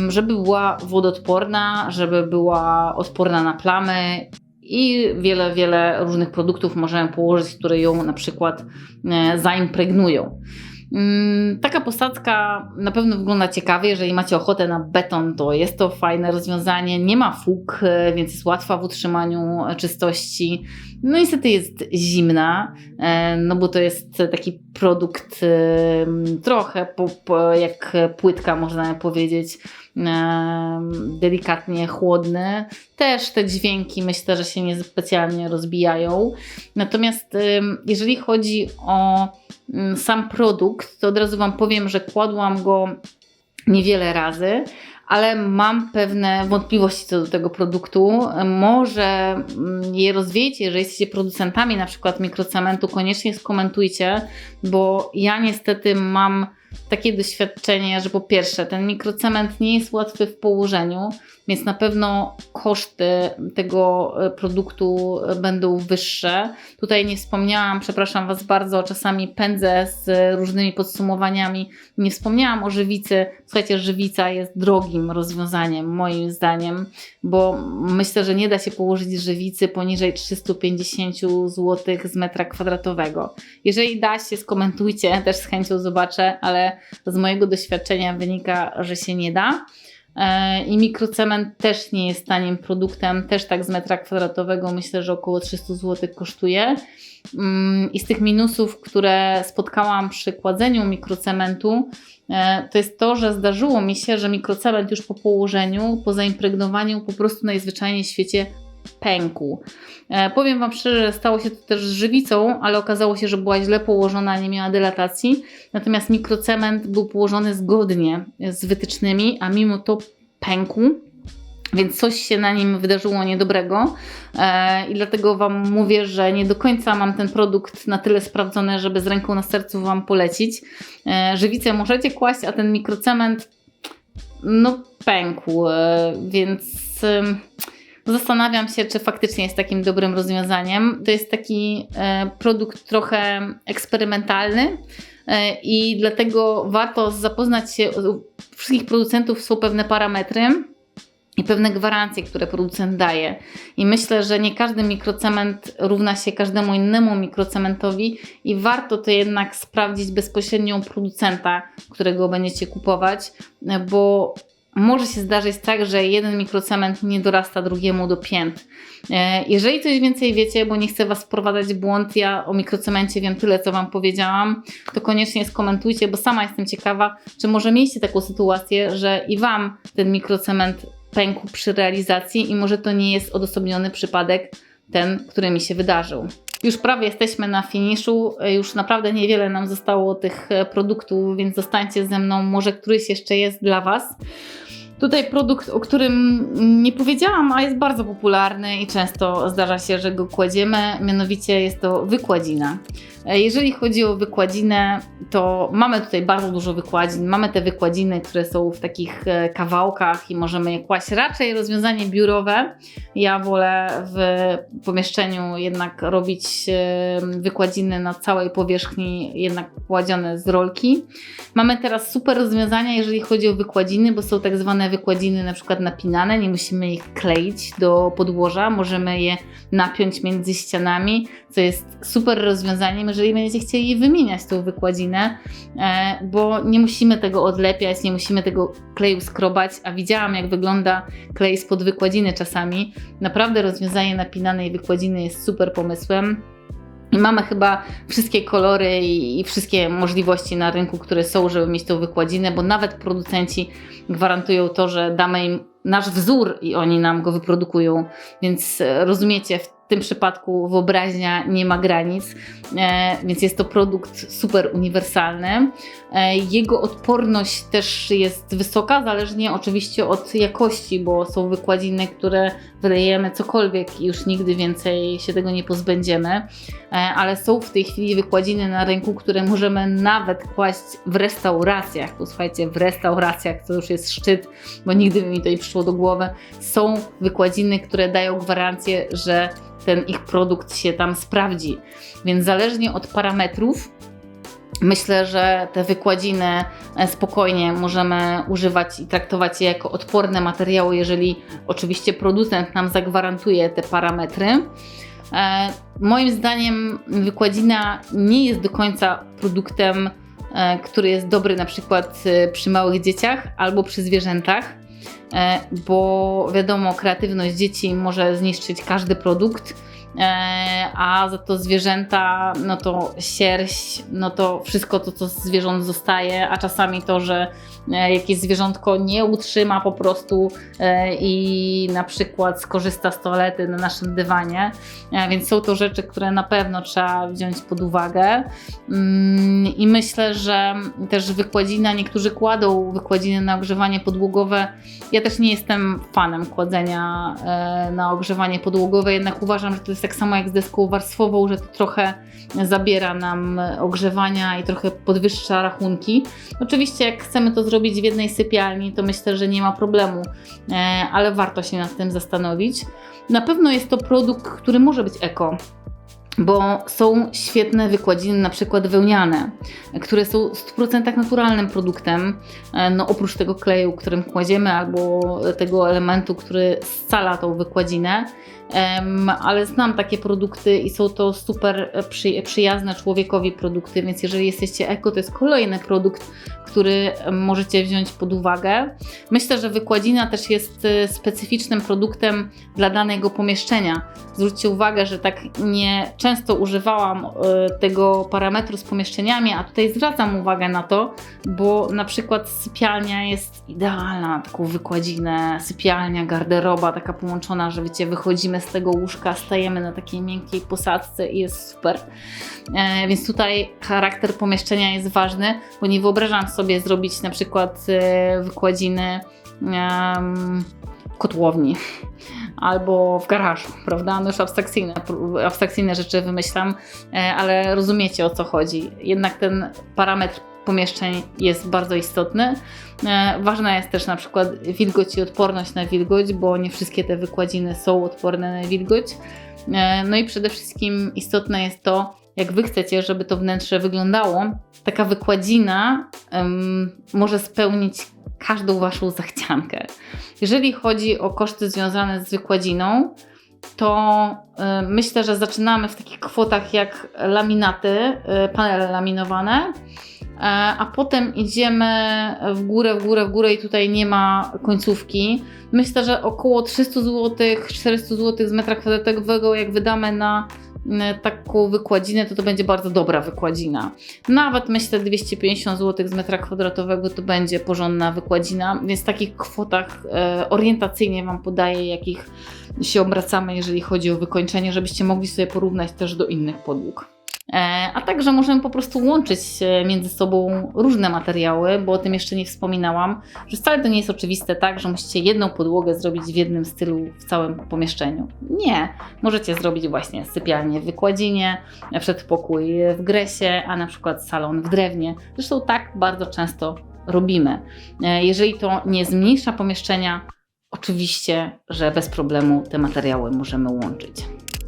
Żeby była wodoodporna, żeby była odporna na plamy i wiele różnych produktów możemy położyć, które ją na przykład zaimpregnują. Taka posadzka na pewno wygląda ciekawie. Jeżeli macie ochotę na beton, to jest to fajne rozwiązanie. Nie ma fug, więc jest łatwa w utrzymaniu czystości. No niestety jest zimna, no bo to jest taki produkt trochę jak płytka, można powiedzieć, delikatnie chłodny. Też te dźwięki myślę, że się niespecjalnie rozbijają. Natomiast jeżeli chodzi o sam produkt, to od razu Wam powiem, że kładłam go niewiele razy, ale mam pewne wątpliwości co do tego produktu. Może je rozwiejcie, jeżeli jesteście producentami na przykład mikrocementu, koniecznie skomentujcie, bo ja niestety mam takie doświadczenie, że po pierwsze ten mikrocement nie jest łatwy w położeniu, więc na pewno koszty tego produktu będą wyższe. Tutaj nie wspomniałam, przepraszam Was bardzo, czasami pędzę z różnymi podsumowaniami. Nie wspomniałam o żywicy. Słuchajcie, żywica jest drogim rozwiązaniem moim zdaniem, bo myślę, że nie da się położyć żywicy poniżej 350 zł z metra kwadratowego. Jeżeli da się, skomentujcie, też z chęcią zobaczę, ale z mojego doświadczenia wynika, że się nie da. I mikrocement też nie jest tanim produktem, też tak z metra kwadratowego myślę, że około 300 zł kosztuje. I z tych minusów, które spotkałam przy kładzeniu mikrocementu, to jest to, że zdarzyło mi się, że mikrocement już po położeniu, po zaimpregnowaniu po prostu najzwyczajniej w świecie pękł. Powiem Wam szczerze, że stało się to też z żywicą, ale okazało się, że była źle położona, nie miała dylatacji. Natomiast mikrocement był położony zgodnie z wytycznymi, a mimo to pękł. Więc coś się na nim wydarzyło niedobrego i dlatego Wam mówię, że nie do końca mam ten produkt na tyle sprawdzony, żeby z ręką na sercu Wam polecić. Żywicę możecie kłaść, a ten mikrocement no pękł, więc Zastanawiam się, czy faktycznie jest takim dobrym rozwiązaniem. To jest taki produkt trochę eksperymentalny i dlatego warto zapoznać się. U wszystkich producentów są pewne parametry i pewne gwarancje, które producent daje. I myślę, że nie każdy mikrocement równa się każdemu innemu mikrocementowi i warto to jednak sprawdzić bezpośrednio u producenta, którego będziecie kupować, bo może się zdarzyć tak, że jeden mikrocement nie dorasta drugiemu do pięt. Jeżeli coś więcej wiecie, bo nie chcę Was wprowadzać w błąd, ja o mikrocemencie wiem tyle, co Wam powiedziałam, to koniecznie skomentujcie, bo sama jestem ciekawa, czy może mieliście taką sytuację, że i Wam ten mikrocement pękł przy realizacji i może to nie jest odosobniony przypadek ten, który mi się wydarzył. Już prawie jesteśmy na finiszu, już naprawdę niewiele nam zostało tych produktów, więc zostańcie ze mną, może któryś jeszcze jest dla Was. Tutaj produkt, o którym nie powiedziałam, a jest bardzo popularny i często zdarza się, że go kładziemy, mianowicie jest to wykładzina. Jeżeli chodzi o wykładzinę, to mamy tutaj bardzo dużo wykładzin. Mamy te wykładziny, które są w takich kawałkach i możemy je kłaść. Raczej rozwiązanie biurowe. Ja wolę w pomieszczeniu jednak robić wykładziny na całej powierzchni, jednak kładzione z rolki. Mamy teraz super rozwiązania, jeżeli chodzi o wykładziny, bo są tak zwane wykładziny na przykład napinane. Nie musimy ich kleić do podłoża. Możemy je napiąć między ścianami, co jest super rozwiązaniem, jeżeli będziecie chcieli wymieniać tą wykładzinę, bo nie musimy tego odlepiać, nie musimy tego kleju skrobać, a widziałam, jak wygląda klej spod wykładziny czasami. Naprawdę rozwiązanie napinanej wykładziny jest super pomysłem. I mamy chyba wszystkie kolory i wszystkie możliwości na rynku, które są, żeby mieć tą wykładzinę, bo nawet producenci gwarantują to, że damy im nasz wzór i oni nam go wyprodukują, więc rozumiecie, w tym przypadku wyobraźnia nie ma granic, więc jest to produkt super uniwersalny. Jego odporność też jest wysoka, zależnie oczywiście od jakości, bo są wykładziny, które wylejemy cokolwiek i już nigdy więcej się tego nie pozbędziemy, ale są w tej chwili wykładziny na rynku, które możemy nawet kłaść w restauracjach. Posłuchajcie, w restauracjach to już jest szczyt, bo nigdy by mi to nie przyszło do głowy. Są wykładziny, które dają gwarancję, że ten ich produkt się tam sprawdzi. Więc zależnie od parametrów myślę, że te wykładziny spokojnie możemy używać i traktować je jako odporne materiały, jeżeli oczywiście producent nam zagwarantuje te parametry. Moim zdaniem wykładzina nie jest do końca produktem, który jest dobry na przykład przy małych dzieciach albo przy zwierzętach, bo wiadomo, kreatywność dzieci może zniszczyć każdy produkt, a za to zwierzęta, no to sierść, no to wszystko to, co z zwierząt zostaje, a czasami to, że jakieś zwierzątko nie utrzyma po prostu i na przykład skorzysta z toalety na naszym dywanie, więc są to rzeczy, które na pewno trzeba wziąć pod uwagę i myślę, że też wykładzina, niektórzy kładą wykładziny na ogrzewanie podłogowe. Ja też nie jestem fanem kładzenia na ogrzewanie podłogowe, jednak uważam, że to jest tak samo jak z deską warstwową, że to trochę zabiera nam ogrzewania i trochę podwyższa rachunki. Oczywiście jak chcemy to zrobić w jednej sypialni, to myślę, że nie ma problemu, ale warto się nad tym zastanowić. Na pewno jest to produkt, który może być eko, bo są świetne wykładziny, na przykład wełniane, które są 100% naturalnym produktem, no oprócz tego kleju, którym kładziemy, albo tego elementu, który scala tą wykładzinę, ale znam takie produkty i są to super przyjazne człowiekowi produkty, więc jeżeli jesteście eko, to jest kolejny produkt, który możecie wziąć pod uwagę. Myślę, że wykładzina też jest specyficznym produktem dla danego pomieszczenia. Zwróćcie uwagę, że tak nie często używałam tego parametru z pomieszczeniami, a tutaj zwracam uwagę na to, bo na przykład sypialnia jest idealna na taką wykładzinę, sypialnia, garderoba taka połączona, że wiecie, wychodzimy z tego łóżka, stajemy na takiej miękkiej posadzce i jest super. Więc tutaj charakter pomieszczenia jest ważny, bo nie wyobrażam sobie zrobić na przykład wykładziny w kotłowni albo w garażu, prawda? No już abstrakcyjne rzeczy wymyślam, ale rozumiecie, o co chodzi. Jednak ten parametr pomieszczeń jest bardzo istotny. Ważna jest też na przykład wilgoć i odporność na wilgoć, bo nie wszystkie te wykładziny są odporne na wilgoć. No i przede wszystkim istotne jest to, jak Wy chcecie, żeby to wnętrze wyglądało. Taka wykładzina może spełnić każdą Waszą zachciankę. Jeżeli chodzi o koszty związane z wykładziną, to myślę, że zaczynamy w takich kwotach jak laminaty, panele laminowane, a potem idziemy w górę i tutaj nie ma końcówki. Myślę, że około 300 zł, 400 zł z metra kwadratowego, jak wydamy na taką wykładzinę, to będzie bardzo dobra wykładzina. Nawet myślę 250 zł z metra kwadratowego to będzie porządna wykładzina, więc w takich kwotach orientacyjnie Wam podaję, jakich się obracamy, jeżeli chodzi o wykończenie, żebyście mogli sobie porównać też do innych podłóg. A także możemy po prostu łączyć między sobą różne materiały, bo o tym jeszcze nie wspominałam, że wcale to nie jest oczywiste tak, że musicie jedną podłogę zrobić w jednym stylu w całym pomieszczeniu. Nie, możecie zrobić właśnie sypialnię w wykładzinie, przedpokój w gresie, a na przykład salon w drewnie. Zresztą tak bardzo często robimy. Jeżeli to nie zmniejsza pomieszczenia, oczywiście, że bez problemu te materiały możemy łączyć.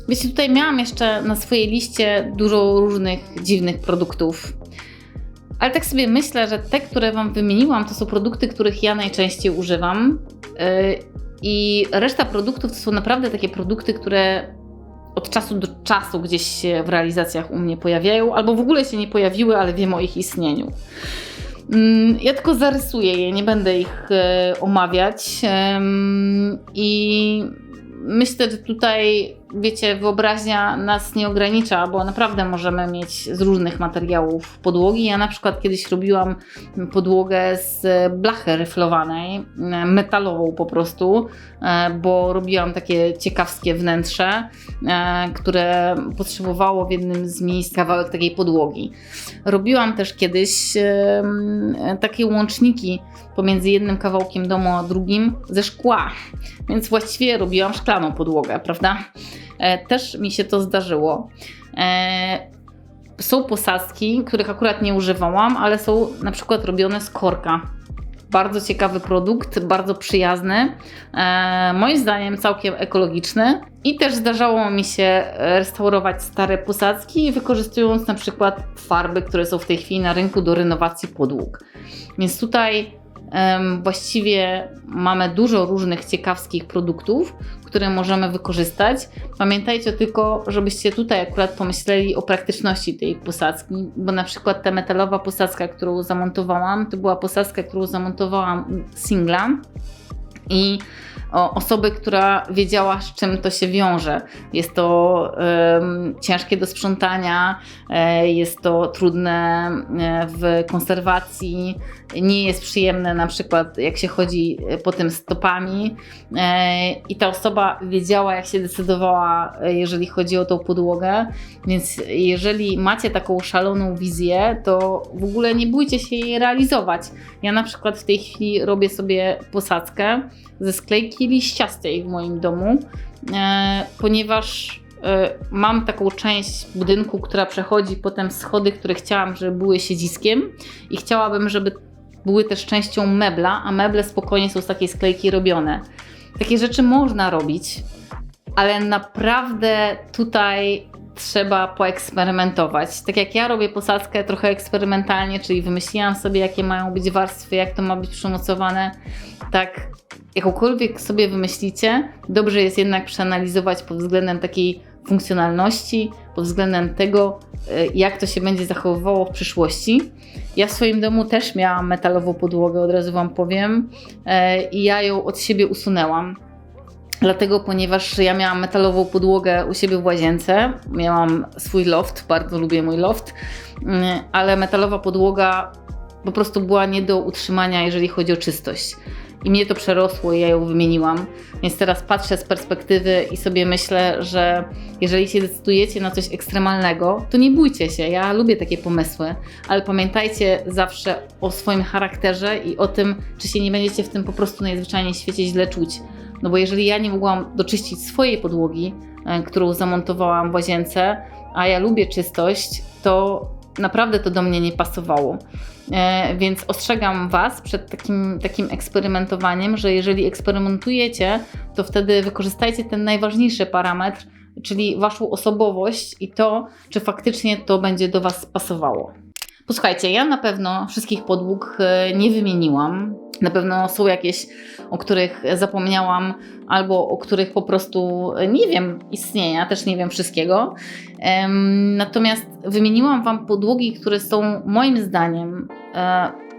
Wiecie, tutaj miałam jeszcze na swojej liście dużo różnych dziwnych produktów, ale tak sobie myślę, że te, które Wam wymieniłam, to są produkty, których ja najczęściej używam i reszta produktów to są naprawdę takie produkty, które od czasu do czasu gdzieś się w realizacjach u mnie pojawiają, albo w ogóle się nie pojawiły, ale wiem o ich istnieniu. Ja tylko zarysuję je, nie będę ich omawiać i myślę, że tutaj, wiecie, wyobraźnia nas nie ogranicza, bo naprawdę możemy mieć z różnych materiałów podłogi. Ja na przykład kiedyś robiłam podłogę z blachy ryflowanej, metalową po prostu, bo robiłam takie ciekawskie wnętrze, które potrzebowało w jednym z miejsc kawałek takiej podłogi. Robiłam też kiedyś takie łączniki pomiędzy jednym kawałkiem domu a drugim ze szkła, więc właściwie robiłam szklaną podłogę, prawda? Też mi się to zdarzyło. Są posadzki, których akurat nie używałam, ale są na przykład robione z korka. Bardzo ciekawy produkt, bardzo przyjazny, moim zdaniem całkiem ekologiczny i też zdarzało mi się restaurować stare posadzki, wykorzystując na przykład farby, które są w tej chwili na rynku do renowacji podłóg. Więc tutaj właściwie mamy dużo różnych ciekawskich produktów, które możemy wykorzystać. Pamiętajcie tylko, żebyście tutaj akurat pomyśleli o praktyczności tej posadzki, bo na przykład ta metalowa posadzka, którą zamontowałam, to była posadzka, którą zamontowałam singla i osoby, która wiedziała, z czym to się wiąże. Jest to ciężkie do sprzątania, jest to trudne w konserwacji, nie jest przyjemne na przykład jak się chodzi po tym stopami i ta osoba wiedziała, jak się decydowała, jeżeli chodzi o tą podłogę, więc jeżeli macie taką szaloną wizję, to w ogóle nie bójcie się jej realizować. Ja na przykład w tej chwili robię sobie posadzkę ze sklejki liściastej w moim domu, ponieważ mam taką część budynku, która przechodzi potem schody, które chciałam, żeby były siedziskiem i chciałabym, żeby były też częścią mebla, a meble spokojnie są z takiej sklejki robione. Takie rzeczy można robić, ale naprawdę tutaj trzeba poeksperymentować. Tak jak ja robię posadzkę trochę eksperymentalnie, czyli wymyśliłam sobie, jakie mają być warstwy, jak to ma być przymocowane, tak jakąkolwiek sobie wymyślicie, dobrze jest jednak przeanalizować pod względem takiej funkcjonalności, pod względem tego, jak to się będzie zachowywało w przyszłości. Ja w swoim domu też miałam metalową podłogę, od razu Wam powiem, i ja ją od siebie usunęłam. Dlatego, ponieważ ja miałam metalową podłogę u siebie w łazience, miałam swój loft, bardzo lubię mój loft, ale metalowa podłoga po prostu była nie do utrzymania, jeżeli chodzi o czystość. I mnie to przerosło i ja ją wymieniłam. Więc teraz patrzę z perspektywy i sobie myślę, że jeżeli się decydujecie na coś ekstremalnego, to nie bójcie się. Ja lubię takie pomysły, ale pamiętajcie zawsze o swoim charakterze i o tym, czy się nie będziecie w tym po prostu najzwyczajniej w świecie źle czuć. No bo jeżeli ja nie mogłam doczyścić swojej podłogi, którą zamontowałam w łazience, a ja lubię czystość, to naprawdę to do mnie nie pasowało. Więc ostrzegam Was przed takim eksperymentowaniem, że jeżeli eksperymentujecie, to wtedy wykorzystajcie ten najważniejszy parametr, czyli Waszą osobowość i to, czy faktycznie to będzie do Was pasowało. Posłuchajcie, ja na pewno wszystkich podłóg nie wymieniłam. Na pewno są jakieś, o których zapomniałam, albo o których po prostu nie wiem istnienia, też nie wiem wszystkiego. Natomiast wymieniłam Wam podłogi, które są moim zdaniem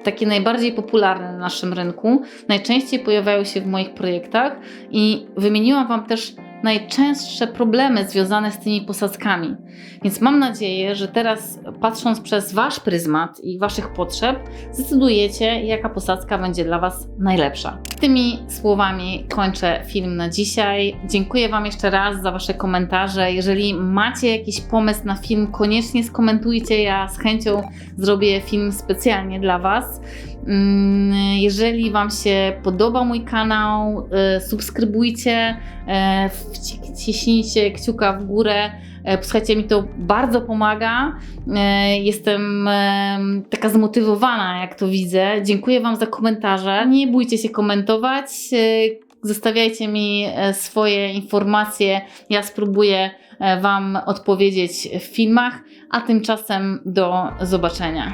takie najbardziej popularne na naszym rynku, najczęściej pojawiają się w moich projektach i wymieniłam Wam też najczęstsze problemy związane z tymi posadzkami. Więc mam nadzieję, że teraz, patrząc przez Wasz pryzmat i Waszych potrzeb, zdecydujecie, jaka posadzka będzie dla Was najlepsza. Tymi słowami kończę film na dzisiaj. Dziękuję Wam jeszcze raz za Wasze komentarze. Jeżeli macie jakiś pomysł na film, koniecznie skomentujcie. Ja z chęcią zrobię film specjalnie dla Was. Jeżeli Wam się podoba mój kanał, subskrybujcie, wciśnijcie kciuka w górę. Słuchajcie, mi to bardzo pomaga. Jestem taka zmotywowana, jak to widzę. Dziękuję Wam za komentarze. Nie bójcie się komentować. Zostawiajcie mi swoje informacje. Ja spróbuję Wam odpowiedzieć w filmach, a tymczasem do zobaczenia.